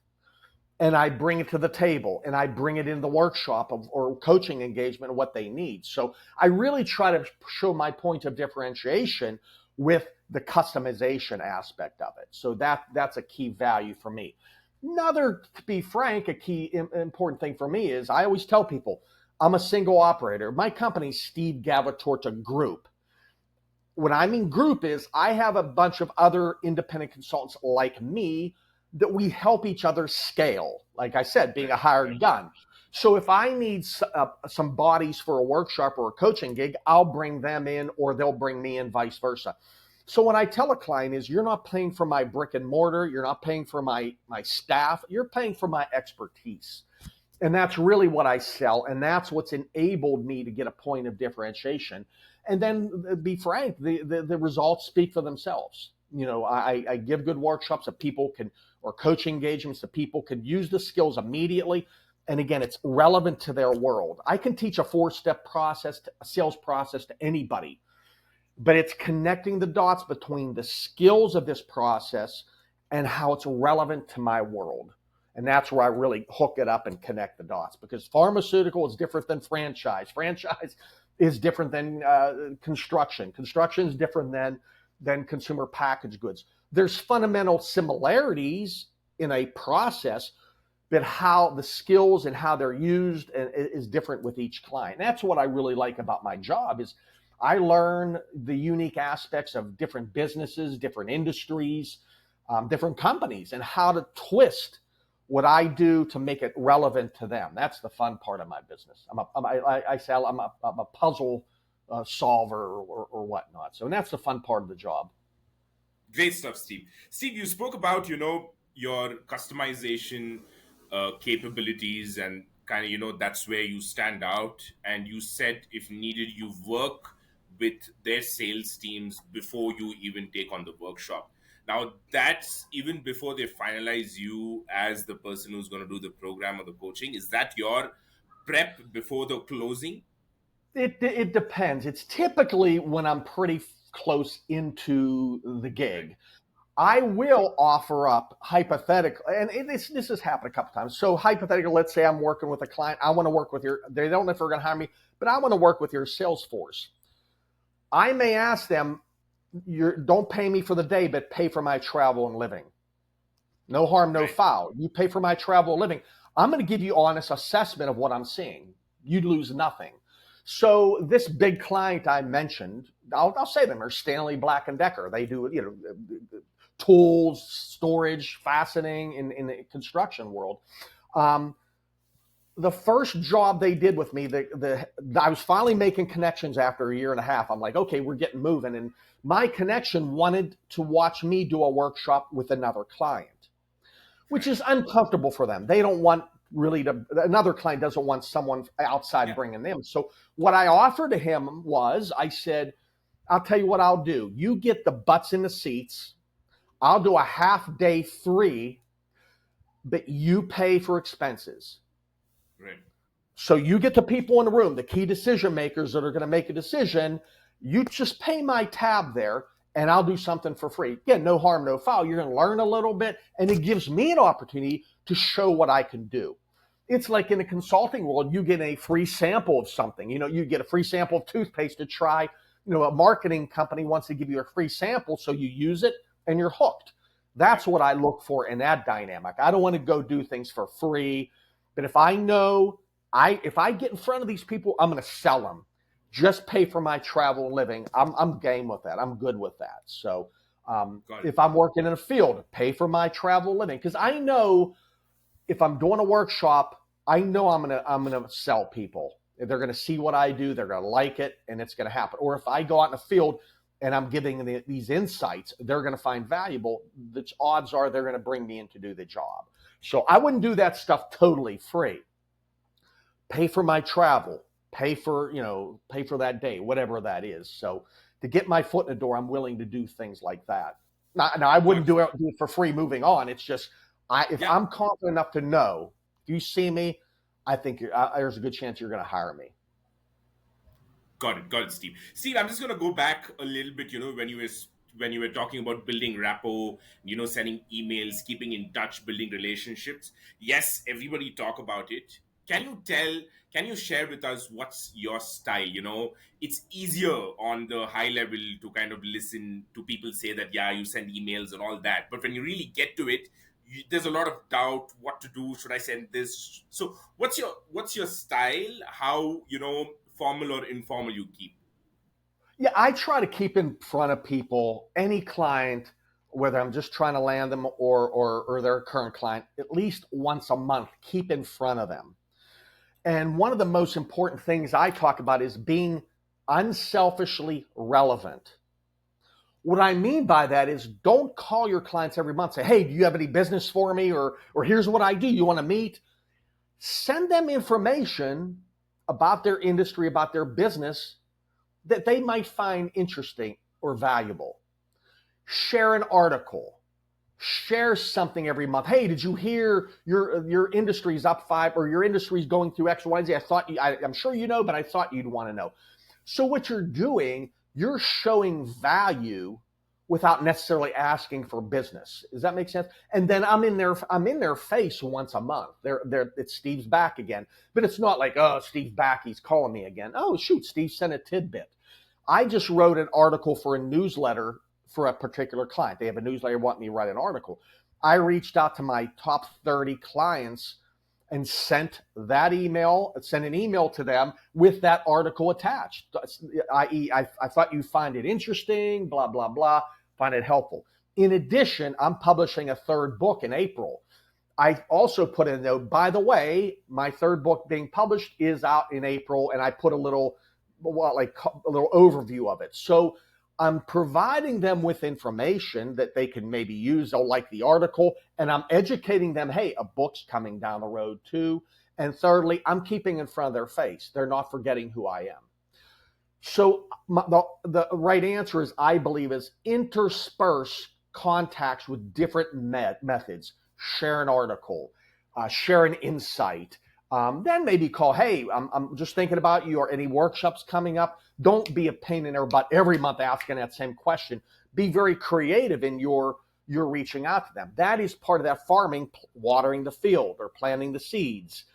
And I bring it to the table and I bring it in the workshop or coaching engagement of what they need. So I really try to show my point of differentiation with the customization aspect of it. So that's a key value for me. Another, to be frank, a key important thing for me is I always tell people I'm a single operator. My company's Steve Gavatorta Group. What I mean group is I have a bunch of other independent consultants like me that we help each other scale. Like I said, being a Right, hired right. gun. So if I need some bodies for a workshop or a coaching gig, I'll bring them in or they'll bring me in, vice versa. So what I tell a client is you're not paying for my brick and mortar, you're not paying for my staff, you're paying for my expertise. And that's really what I sell. And that's what's enabled me to get a point of differentiation. And then be frank, the results speak for themselves. I give good workshops that people can, or coaching engagements that people can use the skills immediately. And again, it's relevant to their world. I can teach a 4-step process, a sales process to anybody, but it's connecting the dots between the skills of this process and how it's relevant to my world. And that's where I really hook it up and connect the dots, because pharmaceutical is different than franchise. Franchise is different than construction. Construction is different than consumer packaged goods. There's fundamental similarities in a process, but how the skills and how they're used is different with each client. And that's what I really like about my job is I learn the unique aspects of different businesses, different industries, different companies, and how to twist what I do to make it relevant to them. That's the fun part of my business. I say I'm a puzzle solver or whatnot. So that's the fun part of the job. Great stuff, Steve. Steve, you spoke about, your customization capabilities, and kind of, that's where you stand out. And you said if needed, you work with their sales teams before you even take on the workshop. Now, that's even before they finalize you as the person who's going to do the program or the coaching. Is that your prep before the closing? It depends. It's typically when I'm pretty close into the Right. gig. I will offer up hypothetical, and this has happened a couple times. So hypothetical, let's say I'm working with a client. I want to work with they don't know if they're going to hire me, but I want to work with your sales force. I may ask them, don't pay me for the day, but pay for my travel and living. No harm, no Right. foul. You pay for my travel and living. I'm going to give you honest assessment of what I'm seeing. You'd lose nothing. So this big client I mentioned, I'll say them, are Stanley Black and Decker. They do, tools, storage, fastening in the construction world. Um, the first job they did with me, I was finally making connections after a year and a half. I'm like, okay, we're getting moving. And my connection wanted to watch me do a workshop with another client, which Right. is uncomfortable for them. They don't want really to, another client doesn't want someone outside Yeah. bringing them. So what I offered to him was, I said, I'll tell you what I'll do. You get the butts in the seats. I'll do a half day free, but you pay for expenses. Right. So you get the people in the room, the key decision makers that are going to make a decision. You just pay my tab there, and I'll do something for free. Again, no harm, no foul. You're going to learn a little bit, and it gives me an opportunity to show what I can do. It's like in the consulting world, you get a free sample of something. You get a free sample of toothpaste to try. A marketing company wants to give you a free sample, so you use it and you're hooked. Right. That's what I look for in that dynamic. I don't want to go do things for free, but if I know if I get in front of these people, I'm going to sell them. Just pay for my travel and living. I'm game with that. I'm good with that. So Got it. if I'm working in a field, pay for my travel and living, because I know if I'm doing a workshop, I know I'm gonna sell people. They're gonna see what I do. They're gonna like it, and it's gonna happen. Or if I go out in the field and I'm giving these insights, they're gonna find valuable. The odds are they're gonna bring me in to do the job. So I wouldn't do that stuff totally free. Pay for my travel. Pay for that day, whatever that is. So to get my foot in the door, I'm willing to do things like that. Now I Got wouldn't it. do it for free. Moving on, it's just if Yeah. I'm confident enough to know, if you see me, I think there's a good chance you're going to hire me. Got it, Steve. Steve, I'm just gonna go back a little bit. When you were talking about building rapport, sending emails, keeping in touch, building relationships. Yes, everybody talk about it. Can you tell? Can you share with us what's your style? It's easier on the high level to kind of listen to people say that, yeah, you send emails and all that, but when you really get to it, there's a lot of doubt. What to do? Should I send this? So, what's your style? How formal or informal you keep? Yeah, I try to keep in front of people, any client, whether I'm just trying to land them or their current client, at least once a month. Keep in front of them. And one of the most important things I talk about is being unselfishly relevant. What I mean by that is don't call your clients every month, say, hey, do you have any business for me? Or here's what I do. You want to meet? Send them information about their industry, about their business that they might find interesting or valuable. Share an article, share something every month. Hey, did you hear your industry's up 5, or your industry's going through X, Y, and Z? I'm sure you know, but I thought you'd want to know. So what you're doing, you're showing value without necessarily asking for business. Does that make sense? And then I'm in their face once a month. It's Steve's back again. But it's not like, oh, Steve's back, he's calling me again. Oh, shoot, Steve sent a tidbit. I just wrote an article for a newsletter for a particular client. They have a newsletter, want me to write an article. I reached out to my top 30 clients and sent an email to them with that article attached, i.e., I thought you find it interesting, blah, blah, blah, find it helpful. In addition, I'm publishing a third book in April. I also put in a note, by the way, my third book being published is out in April, and I put a little overview of it. So I'm providing them with information that they can maybe use. They'll like the article, and I'm educating them, hey, a book's coming down the road too. And thirdly, I'm keeping in front of their face. They're not forgetting who I am. So the right answer is, I believe, is intersperse contacts with different methods. Share an article, share an insight, then maybe call, hey, I'm just thinking about you, or any workshops coming up. Don't be a pain in their butt every month asking that same question. Be very creative in your reaching out to them. That is part of that farming, watering the field or planting the seeds.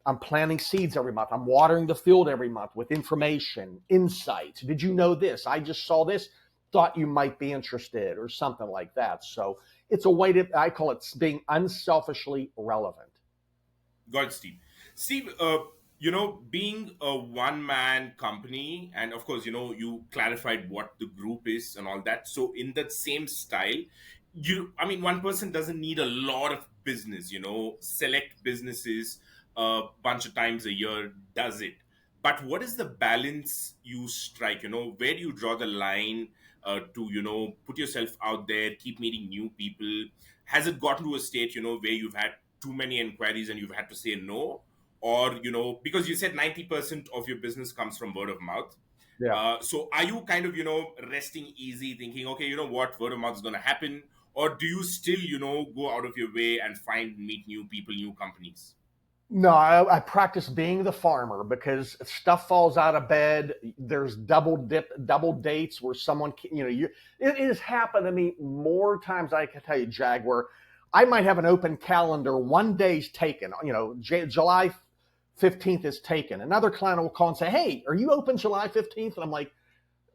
I'm planting seeds every month. I'm watering the field every month with information, insights. Did you know this? I just saw this, thought you might be interested, or something like that. So it's a way to, I call it being unselfishly relevant. Got it, Steve. Steve, being a one man company, and of course, you clarified what the group is and all that. So, in that same style, one person doesn't need a lot of business, select businesses a bunch of times a year does it. But what is the balance you strike? Where do you draw the line to, put yourself out there, keep meeting new people? Has it gotten to a state, where you've had too many inquiries and you've had to say no? Or, because you said 90% of your business comes from word of mouth. Yeah. So are you kind of, resting easy, thinking, okay, you know what, word of mouth is going to happen? Or do you still, go out of your way and meet new people, new companies? No, I practice being the farmer, because stuff falls out of bed. There's double dates where someone, it has happened to me more times I can tell you, Jag, where I might have an open calendar. One day's taken, July 15th is taken. Another client will call and say, hey, are you open July 15th? And I'm like,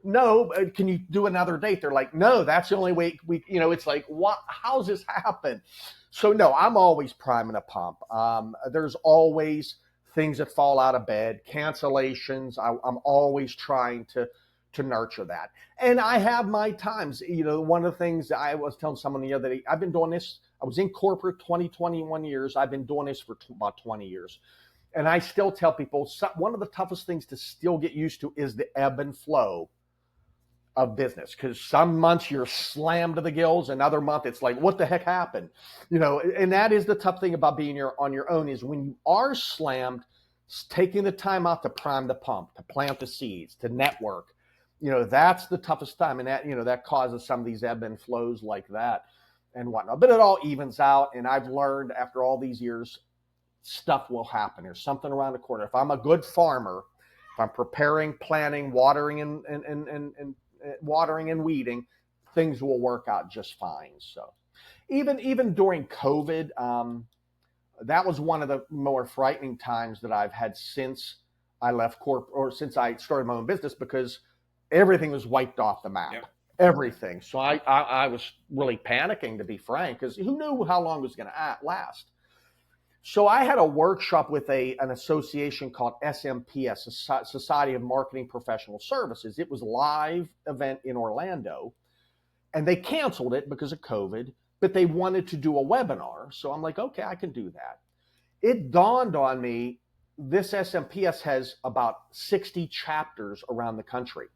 no, can you do another date? They're like, no, that's the only way it's like, what, how's this happen? So no, I'm always priming a pump. There's always things that fall out of bed, cancellations. I'm always trying to nurture that. And I have my times. One of the things I was telling someone the other day, I've been doing this. I was in corporate 21 years. I've been doing this for about 20 years. And I still tell people, one of the toughest things to still get used to is the ebb and flow of business, because some months you're slammed to the gills, another month it's like, what the heck happened? And that is the tough thing about being on your own, is when you are slammed, taking the time out to prime the pump, to plant the seeds, to network, that's the toughest time. And that causes some of these ebb and flows like that and whatnot. But it all evens out. And I've learned after all these years, stuff will happen. There's something around the corner. If I'm a good farmer, if I'm preparing, planting, watering, and watering and weeding, things will work out just fine. So even during COVID, that was one of the more frightening times that I've had since I left or since I started my own business, because everything was wiped off the map. Yep. Everything. So I was really panicking, to be frank, because who knew how long it was going to last. So I had a workshop with an association called SMPS, Society of Marketing Professional Services. It was a live event in Orlando, and they canceled it because of COVID, but they wanted to do a webinar. So I'm like, okay, I can do that. It dawned on me, this SMPS has about 60 chapters around the country.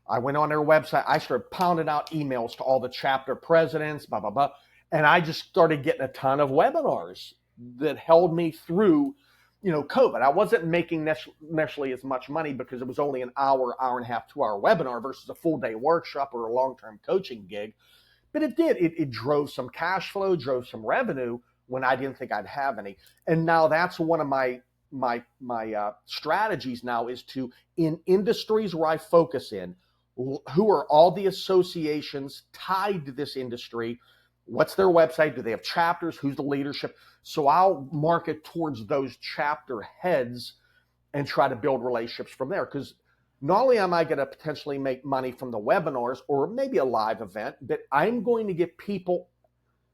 I went on their website. I started pounding out emails to all the chapter presidents, blah, blah, blah. And I just started getting a ton of webinars that held me through COVID. I wasn't making necessarily as much money because it was only an hour and a half, 2 hour webinar versus a full day workshop or a long term coaching gig. But it did. It drove some cash flow, drove some revenue when I didn't think I'd have any. And now that's one of my strategies now is to, in industries where I focus in, who are all the associations tied to this industry? What's their website? Do they have chapters? Who's the leadership? So I'll market towards those chapter heads and try to build relationships from there. Because not only am I going to potentially make money from the webinars or maybe a live event, but I'm going to get people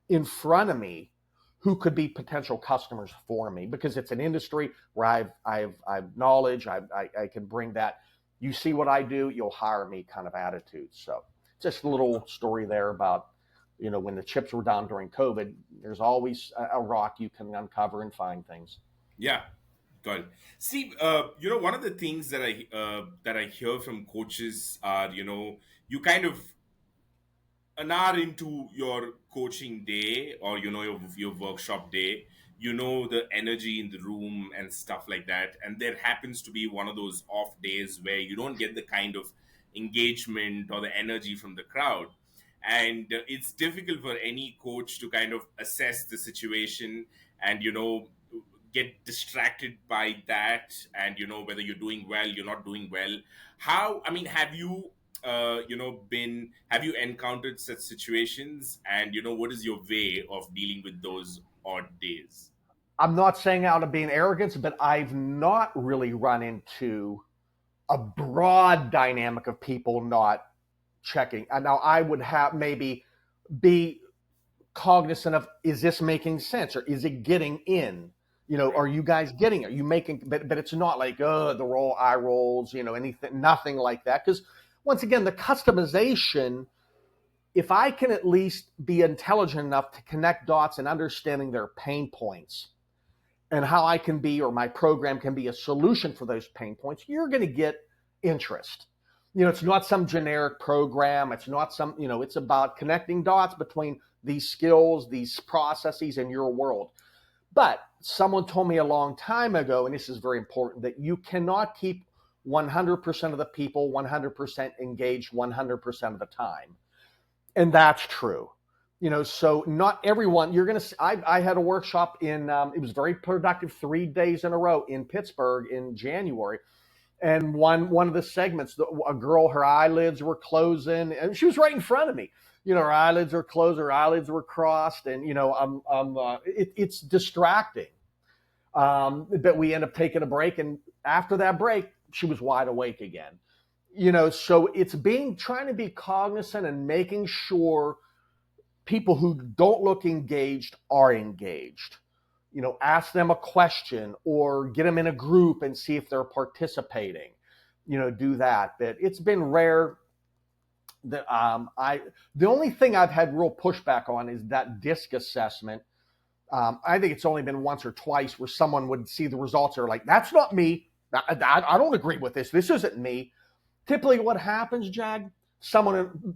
in front of me who could be potential customers for me because it's an industry where I've knowledge. I can bring that. You see what I do, you'll hire me kind of attitude. So just a little story there about when the chips were down during COVID. There's always a rock you can uncover and find things. Yeah, got it. See, one of the things that I hear from coaches are, you kind of an hour into your coaching day, or your workshop day, the energy in the room and stuff like that, and there happens to be one of those off days where you don't get the kind of engagement or the energy from the crowd, and it's difficult for any coach to kind of assess the situation and get distracted by that, and whether you're doing well, you're not doing well. How, I mean, have you been have you encountered such situations, and what is your way of dealing with those odd days? I'm not saying out of being arrogance, but I've not really run into a broad dynamic of people not checking. And now I would have maybe be cognizant of, is this making sense or is it getting in? Right. Are you guys getting it? Are you making, but it's not like, the eye rolls, anything, nothing like that. Because once again, the customization, if I can at least be intelligent enough to connect dots and understanding their pain points and how I can be, or my program can be a solution for those pain points, you're going to get interest. It's not some generic program. It's not it's about connecting dots between these skills, these processes in your world. But someone told me a long time ago, and this is very important, that you cannot keep 100% of the people 100% engaged 100% of the time. And that's true. So not everyone, you're going to, I had a workshop it was very productive, 3 days in a row in Pittsburgh in January. And one of the segments, a girl, her eyelids were closing, and she was right in front of me. Her eyelids were closed, her eyelids were crossed, and it's distracting. But we end up taking a break, and after that break, she was wide awake again. So it's trying to be cognizant and making sure people who don't look engaged are engaged. Ask them a question or get them in a group and see if they're participating. Do that. But it's been rare that I the only thing I've had real pushback on is that disc assessment. I think it's only been once or twice where someone would see the results and are like, "That's not me. I don't agree with this. This isn't me." Typically, what happens, Jag?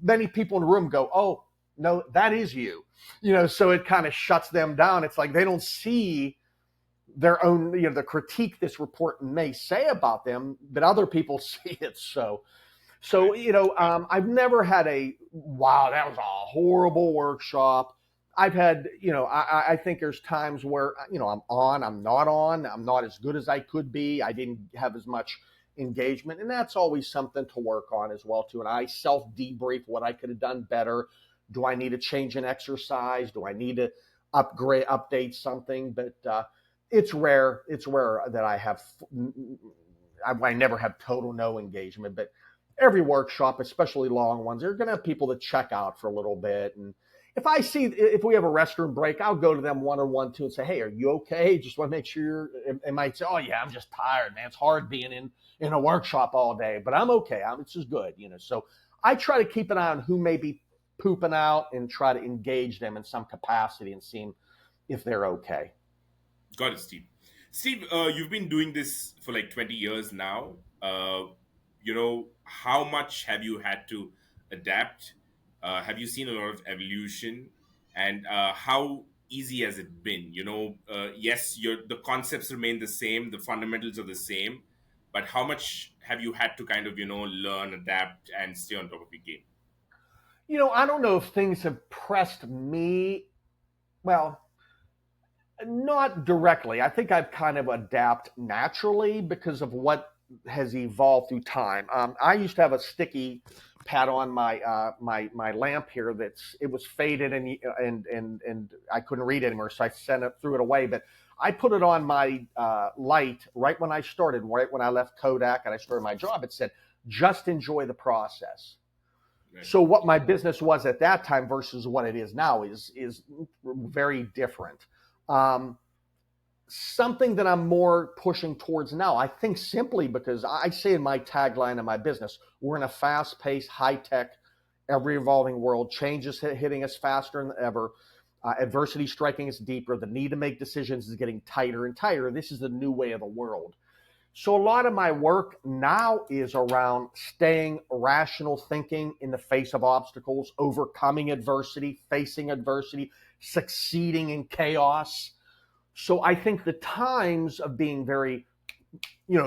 Many people in the room go, "Oh, no, that is you." So it kind of shuts them down. It's like they don't see their own, the critique this report may say about them, but other people see it. So Right. I've never had a wow, that was a horrible workshop. I've had, I think there's times where, I'm not on, I'm not as good as I could be. I didn't have as much engagement, and that's always something to work on as well too. And I self debrief what I could have done better. Do I need to change an exercise? Do I need to update something? But it's rare. It's rare that I never have total no engagement, but every workshop, especially long ones, they're going to have people that check out for a little bit. And if we have a restroom break, I'll go to them one on one too and say, "Hey, are you okay? Just want to make sure." It might say, "Oh yeah, I'm just tired, man. It's hard being in a workshop all day, but I'm okay. It's just good." So I try to keep an eye on who may be pooping out and try to engage them in some capacity and seeing if they're okay. Got it, Steve. Steve, you've been doing this for like 20 years now. How much have you had to adapt? Have you seen a lot of evolution? And how easy has it been? Yes, the concepts remain the same, the fundamentals are the same, but how much have you had to kind of learn, adapt, and stay on top of your game? I don't know if things have pressed me. Well, not directly. I think I've kind of adapt naturally because of what has evolved through time. I used to have a sticky pad on my lamp here that's it was faded and I couldn't read anymore, so I sent it threw it away. But I put it on my light right when I started, right when I left Kodak and I started my job. It said, "Just enjoy the process." Right. So what my business was at that time versus what it is now is very different. Um, Something that I'm more pushing towards now. I think simply because I say in my tagline of my business, we're in a fast paced, high tech, ever evolving world. Change is hitting us faster than ever. Adversity striking us deeper. The need to make decisions is getting tighter and tighter. This is the new way of the world. So a lot of my work now is around staying rational thinking in the face of obstacles, overcoming adversity, facing adversity, succeeding in chaos. So I think the times of being very,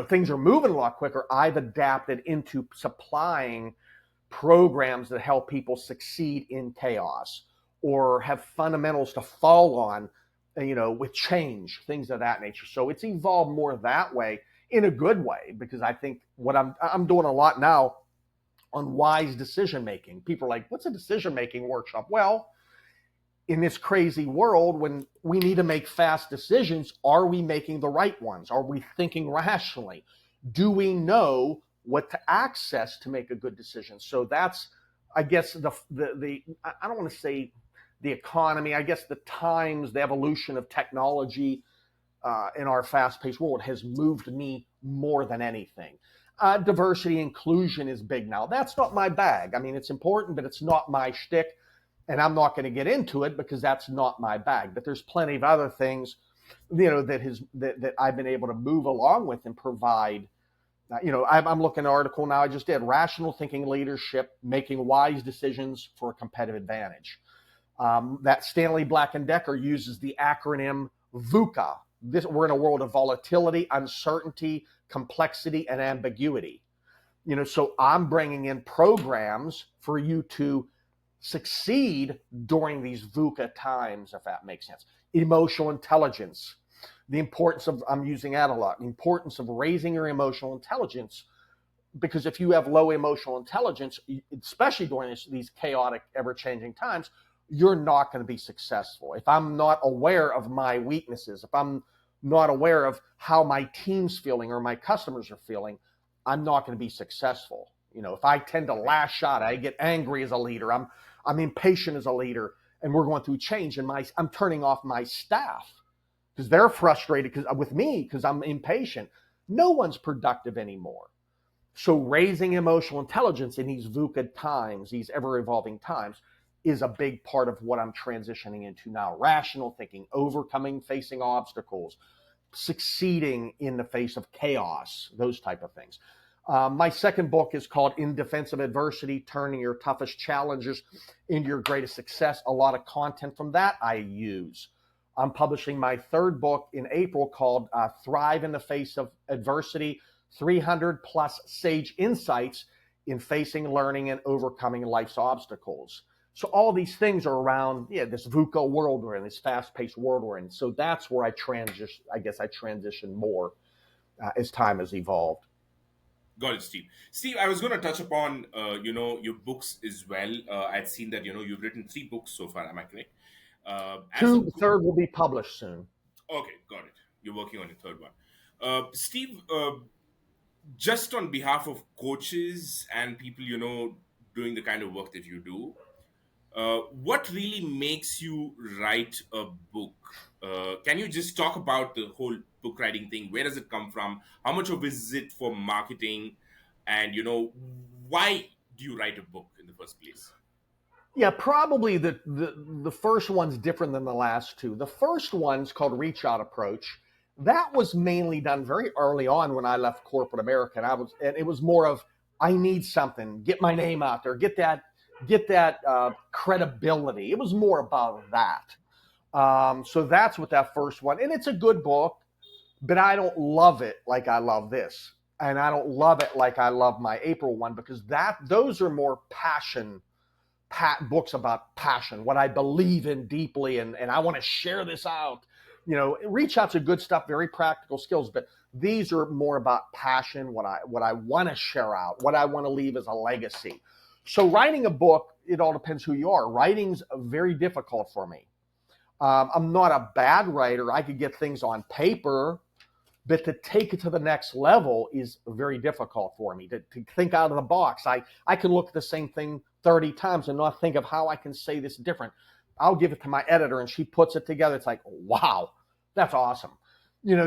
things are moving a lot quicker. I've adapted into supplying programs that help people succeed in chaos or have fundamentals to fall on, with change, things of that nature. So it's evolved more that way in a good way because I think what I'm doing a lot now on wise decision making. People are like, "What's a decision making workshop?" Well, in this crazy world when we need to make fast decisions, are we making the right ones? Are we thinking rationally? Do we know what to access to make a good decision? So that's, I guess, the I don't want to say the economy. I guess the times, the evolution of technology in our fast-paced world has moved me more than anything. Diversity inclusion is big now. That's not my bag. I mean, it's important, but it's not my shtick and I'm not going to get into it because that's not my bag. But there's plenty of other things, that I've been able to move along with and provide. I'm looking at an article now I just did: rational thinking leadership, making wise decisions for a competitive advantage. That Stanley Black and Decker uses the acronym VUCA. We're in a world of volatility, uncertainty, complexity, and ambiguity. So I'm bringing in programs for you to succeed during these VUCA times, if that makes sense. Emotional intelligence, the importance of, I'm using that a lot, the importance of raising your emotional intelligence, because if you have low emotional intelligence, especially during these chaotic, ever changing times, you're not going to be successful. If I'm not aware of my weaknesses, if I'm not aware of how my team's feeling or my customers are feeling, I'm not going to be successful. If I tend to Right. lash out, I get angry as a leader, I'm impatient as a leader, and we're going through change, and I'm turning off my staff because they're frustrated with me because I'm impatient. No one's productive anymore. So raising emotional intelligence in these VUCA times, these ever evolving times, is a big part of what I'm transitioning into now. Rational thinking, overcoming, facing obstacles, succeeding in the face of chaos, those type of things. My second book is called In Defense of Adversity, Turning Your Toughest Challenges into Your Greatest Success. A lot of content from that I use. I'm publishing my third book in April called Thrive in the Face of Adversity, 300 plus sage insights in facing, learning, and overcoming life's obstacles. So all these things are around, this VUCA world we're in, this fast-paced world we're in. So that's where I transition. I guess I transition more as time has evolved. Got it, Steve. Steve, I was going to touch upon, your books as well. I'd seen that, you've written three books so far. Am I correct? As a The third will be published soon. Okay, got it. You're working on a third one. Steve, just on behalf of coaches and people, doing the kind of work that you do, what really makes you write a book? Can you just talk about the whole book writing thing? Where does it come from? How much of it is it for marketing? And, why do you write a book in the first place? Yeah, probably the first one's different than the last two. The first one's called Reach Out Approach. That was mainly done very early on when I left corporate America, and it was more of I need something, get my name out there, get that credibility. It was more about that. So that's what that first one, and it's a good book, but I don't love it like I love this, and I don't love it like I love my April one, because those are more books about passion, what I believe in deeply, and I want to share this out. Reach out's a good stuff, very practical skills, but these are more about passion, what I want to share out, what I want to leave as a legacy. So writing a book, it all depends who you are. Writing's very difficult for me. I'm not a bad writer. I could get things on paper, but to take it to the next level is very difficult for me. To think out of the box, I can look at the same thing 30 times and not think of how I can say this different. I'll give it to my editor and she puts it together. It's like, wow, that's awesome.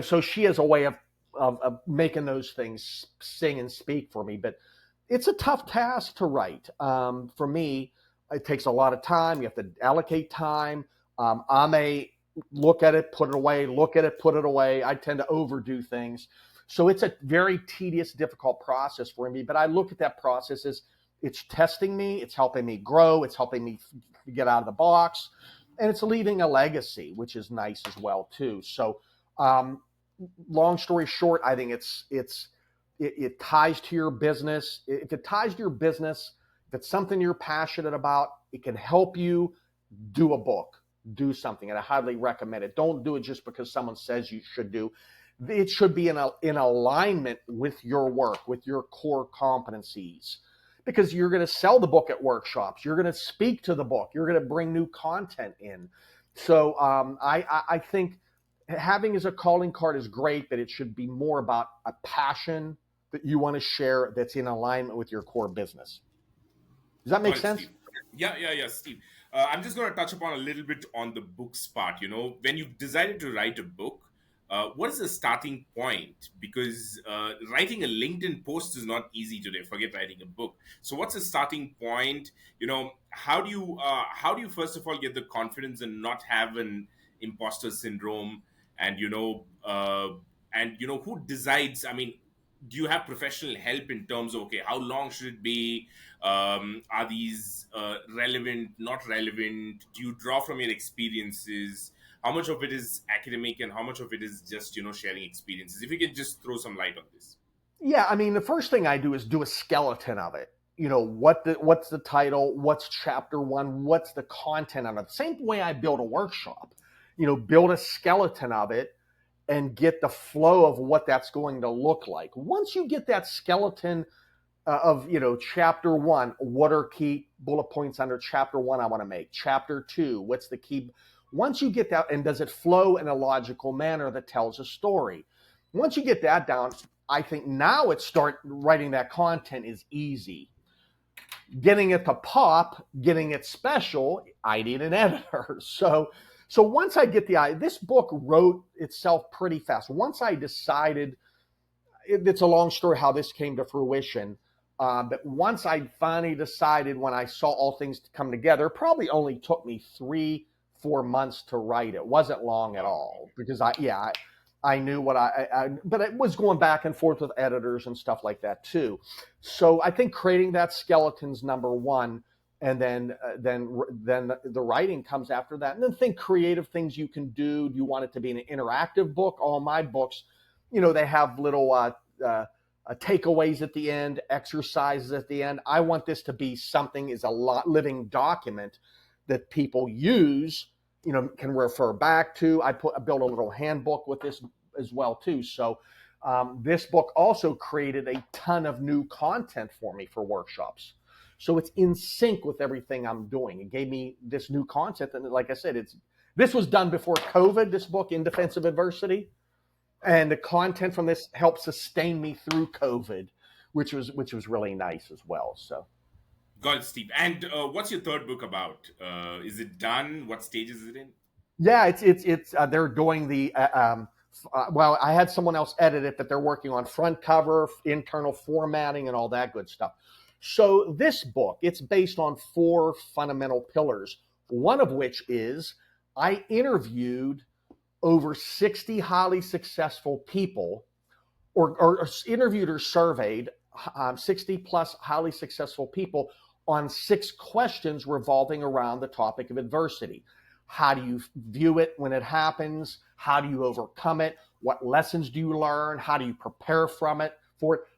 So she has a way of making those things sing and speak for me. But it's a tough task to write. For me, it takes a lot of time. You have to allocate time. I'm a look at it, put it away, look at it, put it away. I tend to overdo things. So it's a very tedious, difficult process for me. But I look at that process as it's testing me, it's helping me grow, it's helping me get out of the box, and it's leaving a legacy, which is nice as well too. So, long story short, I think it ties to your business. If it ties to your business, if it's something you're passionate about, it can help you do a book, do something, and I highly recommend it. Don't do it just because someone says you should do. It should be in alignment with your work, with your core competencies, because you're going to sell the book at workshops. You're going to speak to the book. You're going to bring new content in. So I think having as a calling card is great, but it should be more about a passion that you want to share that's in alignment with your core business. Does that make Got it, sense? Steve. Yeah, Steve. I'm just going to touch upon a little bit on the books part. When you decided to write a book, what is the starting point? Because writing a LinkedIn post is not easy today. Forget writing a book. So, what's the starting point? How do you first of all get the confidence and not have an imposter syndrome? And who decides? I mean, do you have professional help in terms of, okay, how long should it be? Are these relevant, not relevant? Do you draw from your experiences? How much of it is academic and how much of it is just sharing experiences? If you can just throw some light on this. Yeah, I mean, the first thing I do is do a skeleton of it. What's the title? What's chapter one? What's the content of it? Same way I build a workshop. Build a skeleton of it and get the flow of what that's going to look like. Once you get that skeleton of chapter one, what are key bullet points under chapter one I want to make? Chapter two, what's the key? Once you get that, and does it flow in a logical manner that tells a story? Once you get that down, I think now it start writing that content is easy. Getting it to pop, getting it special, I need an editor. So once I get this book wrote itself pretty fast. Once I decided, it's a long story how this came to fruition. But once I finally decided, when I saw all things come together, probably only took me 3-4 months to write. It wasn't long at Wow. all, because I knew what but it was going back and forth with editors and stuff like that too. So I think creating that skeleton's number one, and then the writing comes after that. And then think creative things you can do. Do you want it to be an interactive book? All my books, they have little takeaways at the end, exercises at the end. I want this to be something is a living document that people use, can refer back to. I built a little handbook with this as well too. So this book also created a ton of new content for me for workshops. So it's in sync with everything I'm doing. It gave me this new content, and like I said, this was done before COVID. This book, In Defense of Adversity, and the content from this helped sustain me through COVID, which was really nice as well. So Got it, Steve. And what's your third book about? Is it done? What stage is it in? yeah, it's they're doing the well, I had someone else edit it, but they're working on front cover, internal formatting, and all that good stuff. So this book, it's based on 4 fundamental pillars. One of which is I interviewed over 60 highly successful people, or interviewed or surveyed 60 plus highly successful people on 6 questions revolving around the topic of adversity. How do you view it when it happens? How do you overcome it? What lessons do you learn? How do you prepare for it?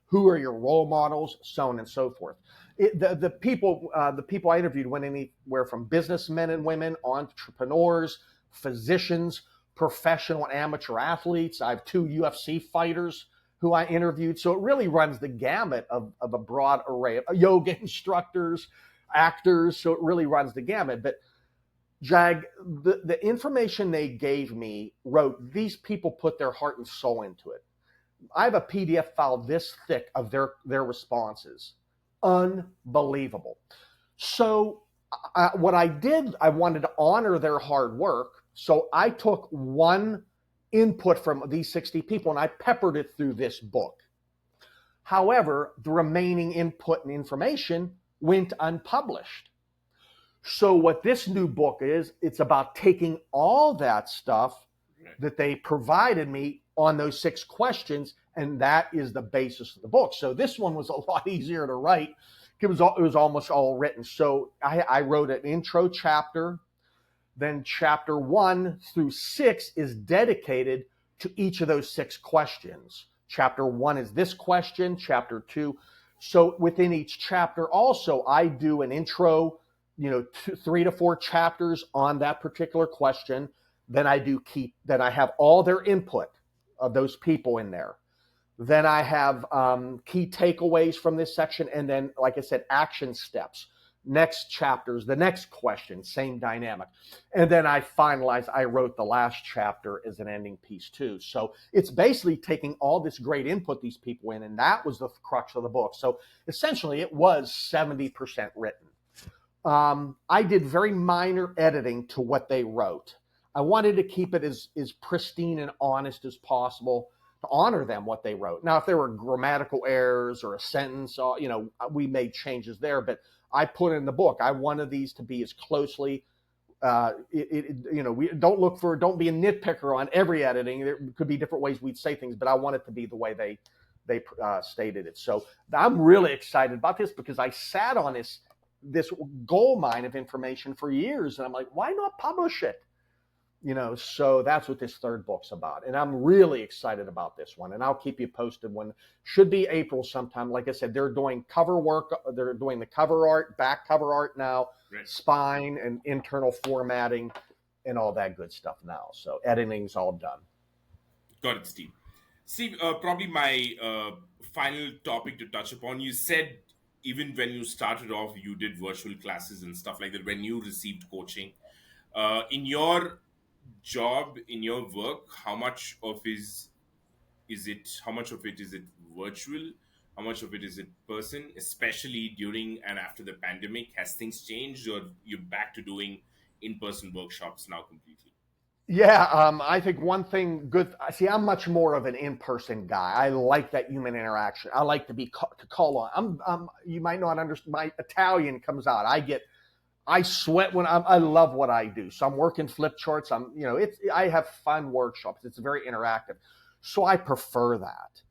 Who are your role models? So on and so forth. The people I interviewed went anywhere from businessmen and women, entrepreneurs, physicians, professional and amateur athletes. I have two UFC fighters who I interviewed. So it really runs the gamut of a broad array of yoga instructors, actors. So it really runs the gamut. But the information they gave me wrote, these people put their heart and soul into it. I have a PDF file this thick of their responses. Unbelievable. So what I did, I wanted to honor their hard work. So I took one input from these 60 people and I peppered it through this book. However, the remaining input and information went unpublished. So what this new book is, it's about taking all that stuff that they provided me on those 6 questions, and that is the basis of the book. So this one was a lot easier to write. It was almost all written. So I wrote an intro chapter. Then chapter 1 through 6 is dedicated to each of those 6 questions. Chapter 1 is this question, chapter 2. So within each chapter also, I do an intro, 3 to 4 chapters on that particular question. Then then I have all their input of those people in there. Then I have key takeaways from this section. And then, like I said, action steps. Next chapters, the next question, same dynamic. And then I wrote the last chapter as an ending piece too. So it's basically taking all this great input these people in, and that was the crux of the book. So essentially it was 70% written. I did very minor editing to what they wrote. I wanted to keep it as pristine and honest as possible to honor them what they wrote. Now, if there were grammatical errors or a sentence, we made changes there, but I put in the book, I wanted these to be as closely, we don't be a nitpicker on every editing. There could be different ways we'd say things, but I want it to be the way they stated it. So I'm really excited about this because I sat on this gold mine of information for years, and I'm like, why not publish it? So that's what this third book's about. And I'm really excited about this one. And I'll keep you posted when, should be April sometime. Like I said, they're doing cover work. They're doing the cover art, back cover art now, right. Spine and internal formatting and all that good stuff now. So editing's all done. Got it, Steve. Steve, probably my final topic to touch upon. You said even when you started off, you did virtual classes and stuff like that when you received coaching. In your job, in your work, how much of it is it virtual, how much of it is it person, especially during and after the pandemic? Has things changed, or you're back to doing in-person workshops now completely? Yeah, I think one thing good. See, I'm much more of an in-person guy. I like that human interaction. I like to be to call on. You might not understand. My Italian comes out. I sweat when I love what I do. So I'm working flip charts. I have fun workshops. It's very interactive. So I prefer that.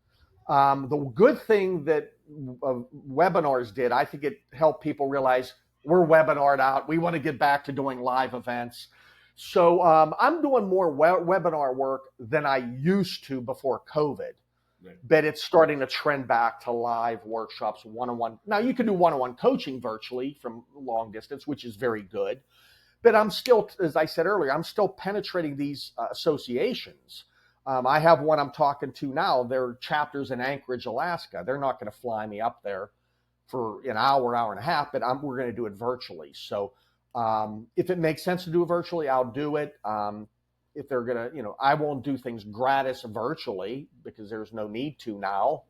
The good thing that webinars did, I think it helped people realize we're webinared out. We want to get back to doing live events. So I'm doing more webinar work than I used to before COVID. Right. But it's starting to trend back to live workshops, one-on-one. Now, you can do one-on-one coaching virtually from long distance, which is very good. But I'm still, as I said earlier, I'm still penetrating these associations. I have one I'm talking to now. They're chapters in Anchorage, Alaska. They're not going to fly me up there for an hour and a half, but we're going to do it virtually. So if it makes sense to do it virtually, I'll do it. If they're going to, I won't do things gratis virtually because there's no need to now,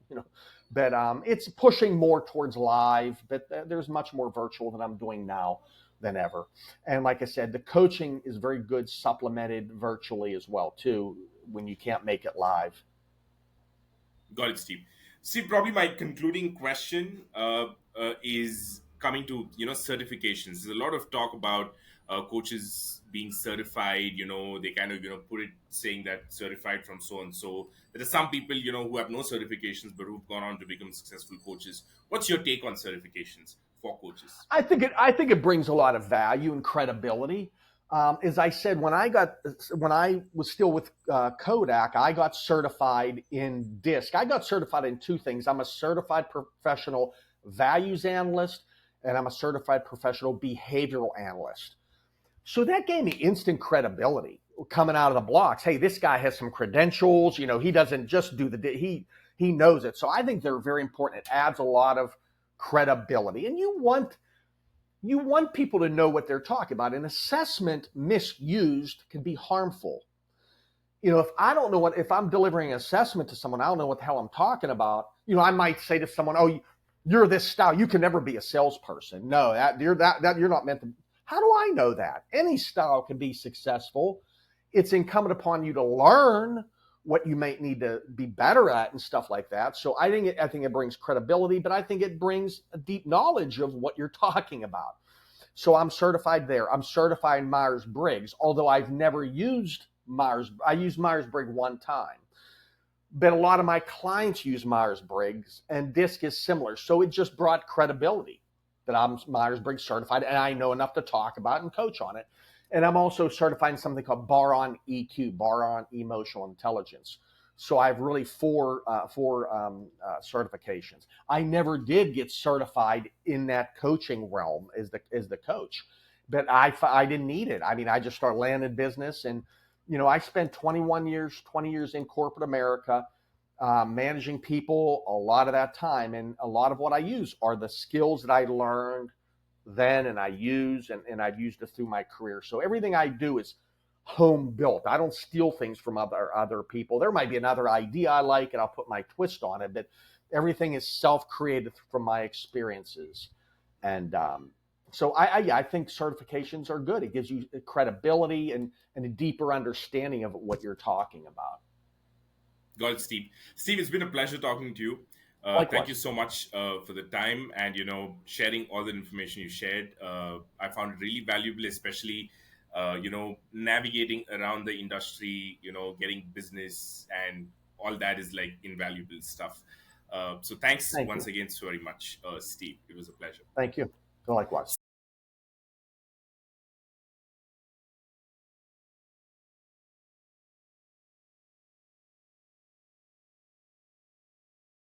but it's pushing more towards live, but there's much more virtual than I'm doing now than ever. And like I said, the coaching is very good supplemented virtually as well, too, when you can't make it live. Got it, Steve. Steve, probably my concluding question is coming to certifications. There's a lot of talk about coaches being certified. They kind of put it saying that certified from so and so. There are some people who have no certifications but who've gone on to become successful coaches. What's your take on certifications for coaches? I think it brings a lot of value and credibility. As I said, when I was still with Kodak, I got certified in DISC. I got certified in two things. I'm a certified professional values analyst, and I'm a certified professional behavioral analyst. So that gave me instant credibility coming out of the blocks. Hey, this guy has some credentials. He doesn't just do he knows it. So I think they're very important. It adds a lot of credibility, and you want people to know what they're talking about. An assessment misused can be harmful. If I don't know if I'm delivering an assessment to someone, I don't know what the hell I'm talking about. I might say to someone, "Oh, you're this style. You can never be a salesperson." No, that you're not meant to. How do I know that? Any style can be successful. It's incumbent upon you to learn what you might need to be better at and stuff like that. So I think it brings credibility, but I think it brings a deep knowledge of what you're talking about. So I'm certified there. I'm certified in Myers-Briggs, although I've never used Myers. I used Myers-Briggs one time, but a lot of my clients use Myers-Briggs, and DISC is similar. So it just brought credibility that I'm Myers-Briggs certified, and I know enough to talk about and coach on it. And I'm also certified in something called Bar-on EQ, Bar-on Emotional Intelligence. So I have really four certifications. I never did get certified in that coaching realm as the coach, but I didn't need it. I mean, I just started landing business, and I spent 20 years in corporate America, managing people a lot of that time. And a lot of what I use are the skills that I learned then and and I've used it through my career. So everything I do is home built. I don't steal things from other people. There might be another idea I like and I'll put my twist on it, but everything is self-created from my experiences. And so I think certifications are good. It gives you credibility and a deeper understanding of what you're talking about. Got it, Steve. Steve, it's been a pleasure talking to you. Thank you Likewise. so much for the time and sharing all the information you shared. I found it really valuable, especially navigating around the industry, getting business and all that is like invaluable stuff. So thanks Thank once you. again so very much, Steve. It was a pleasure. Thank you. Likewise.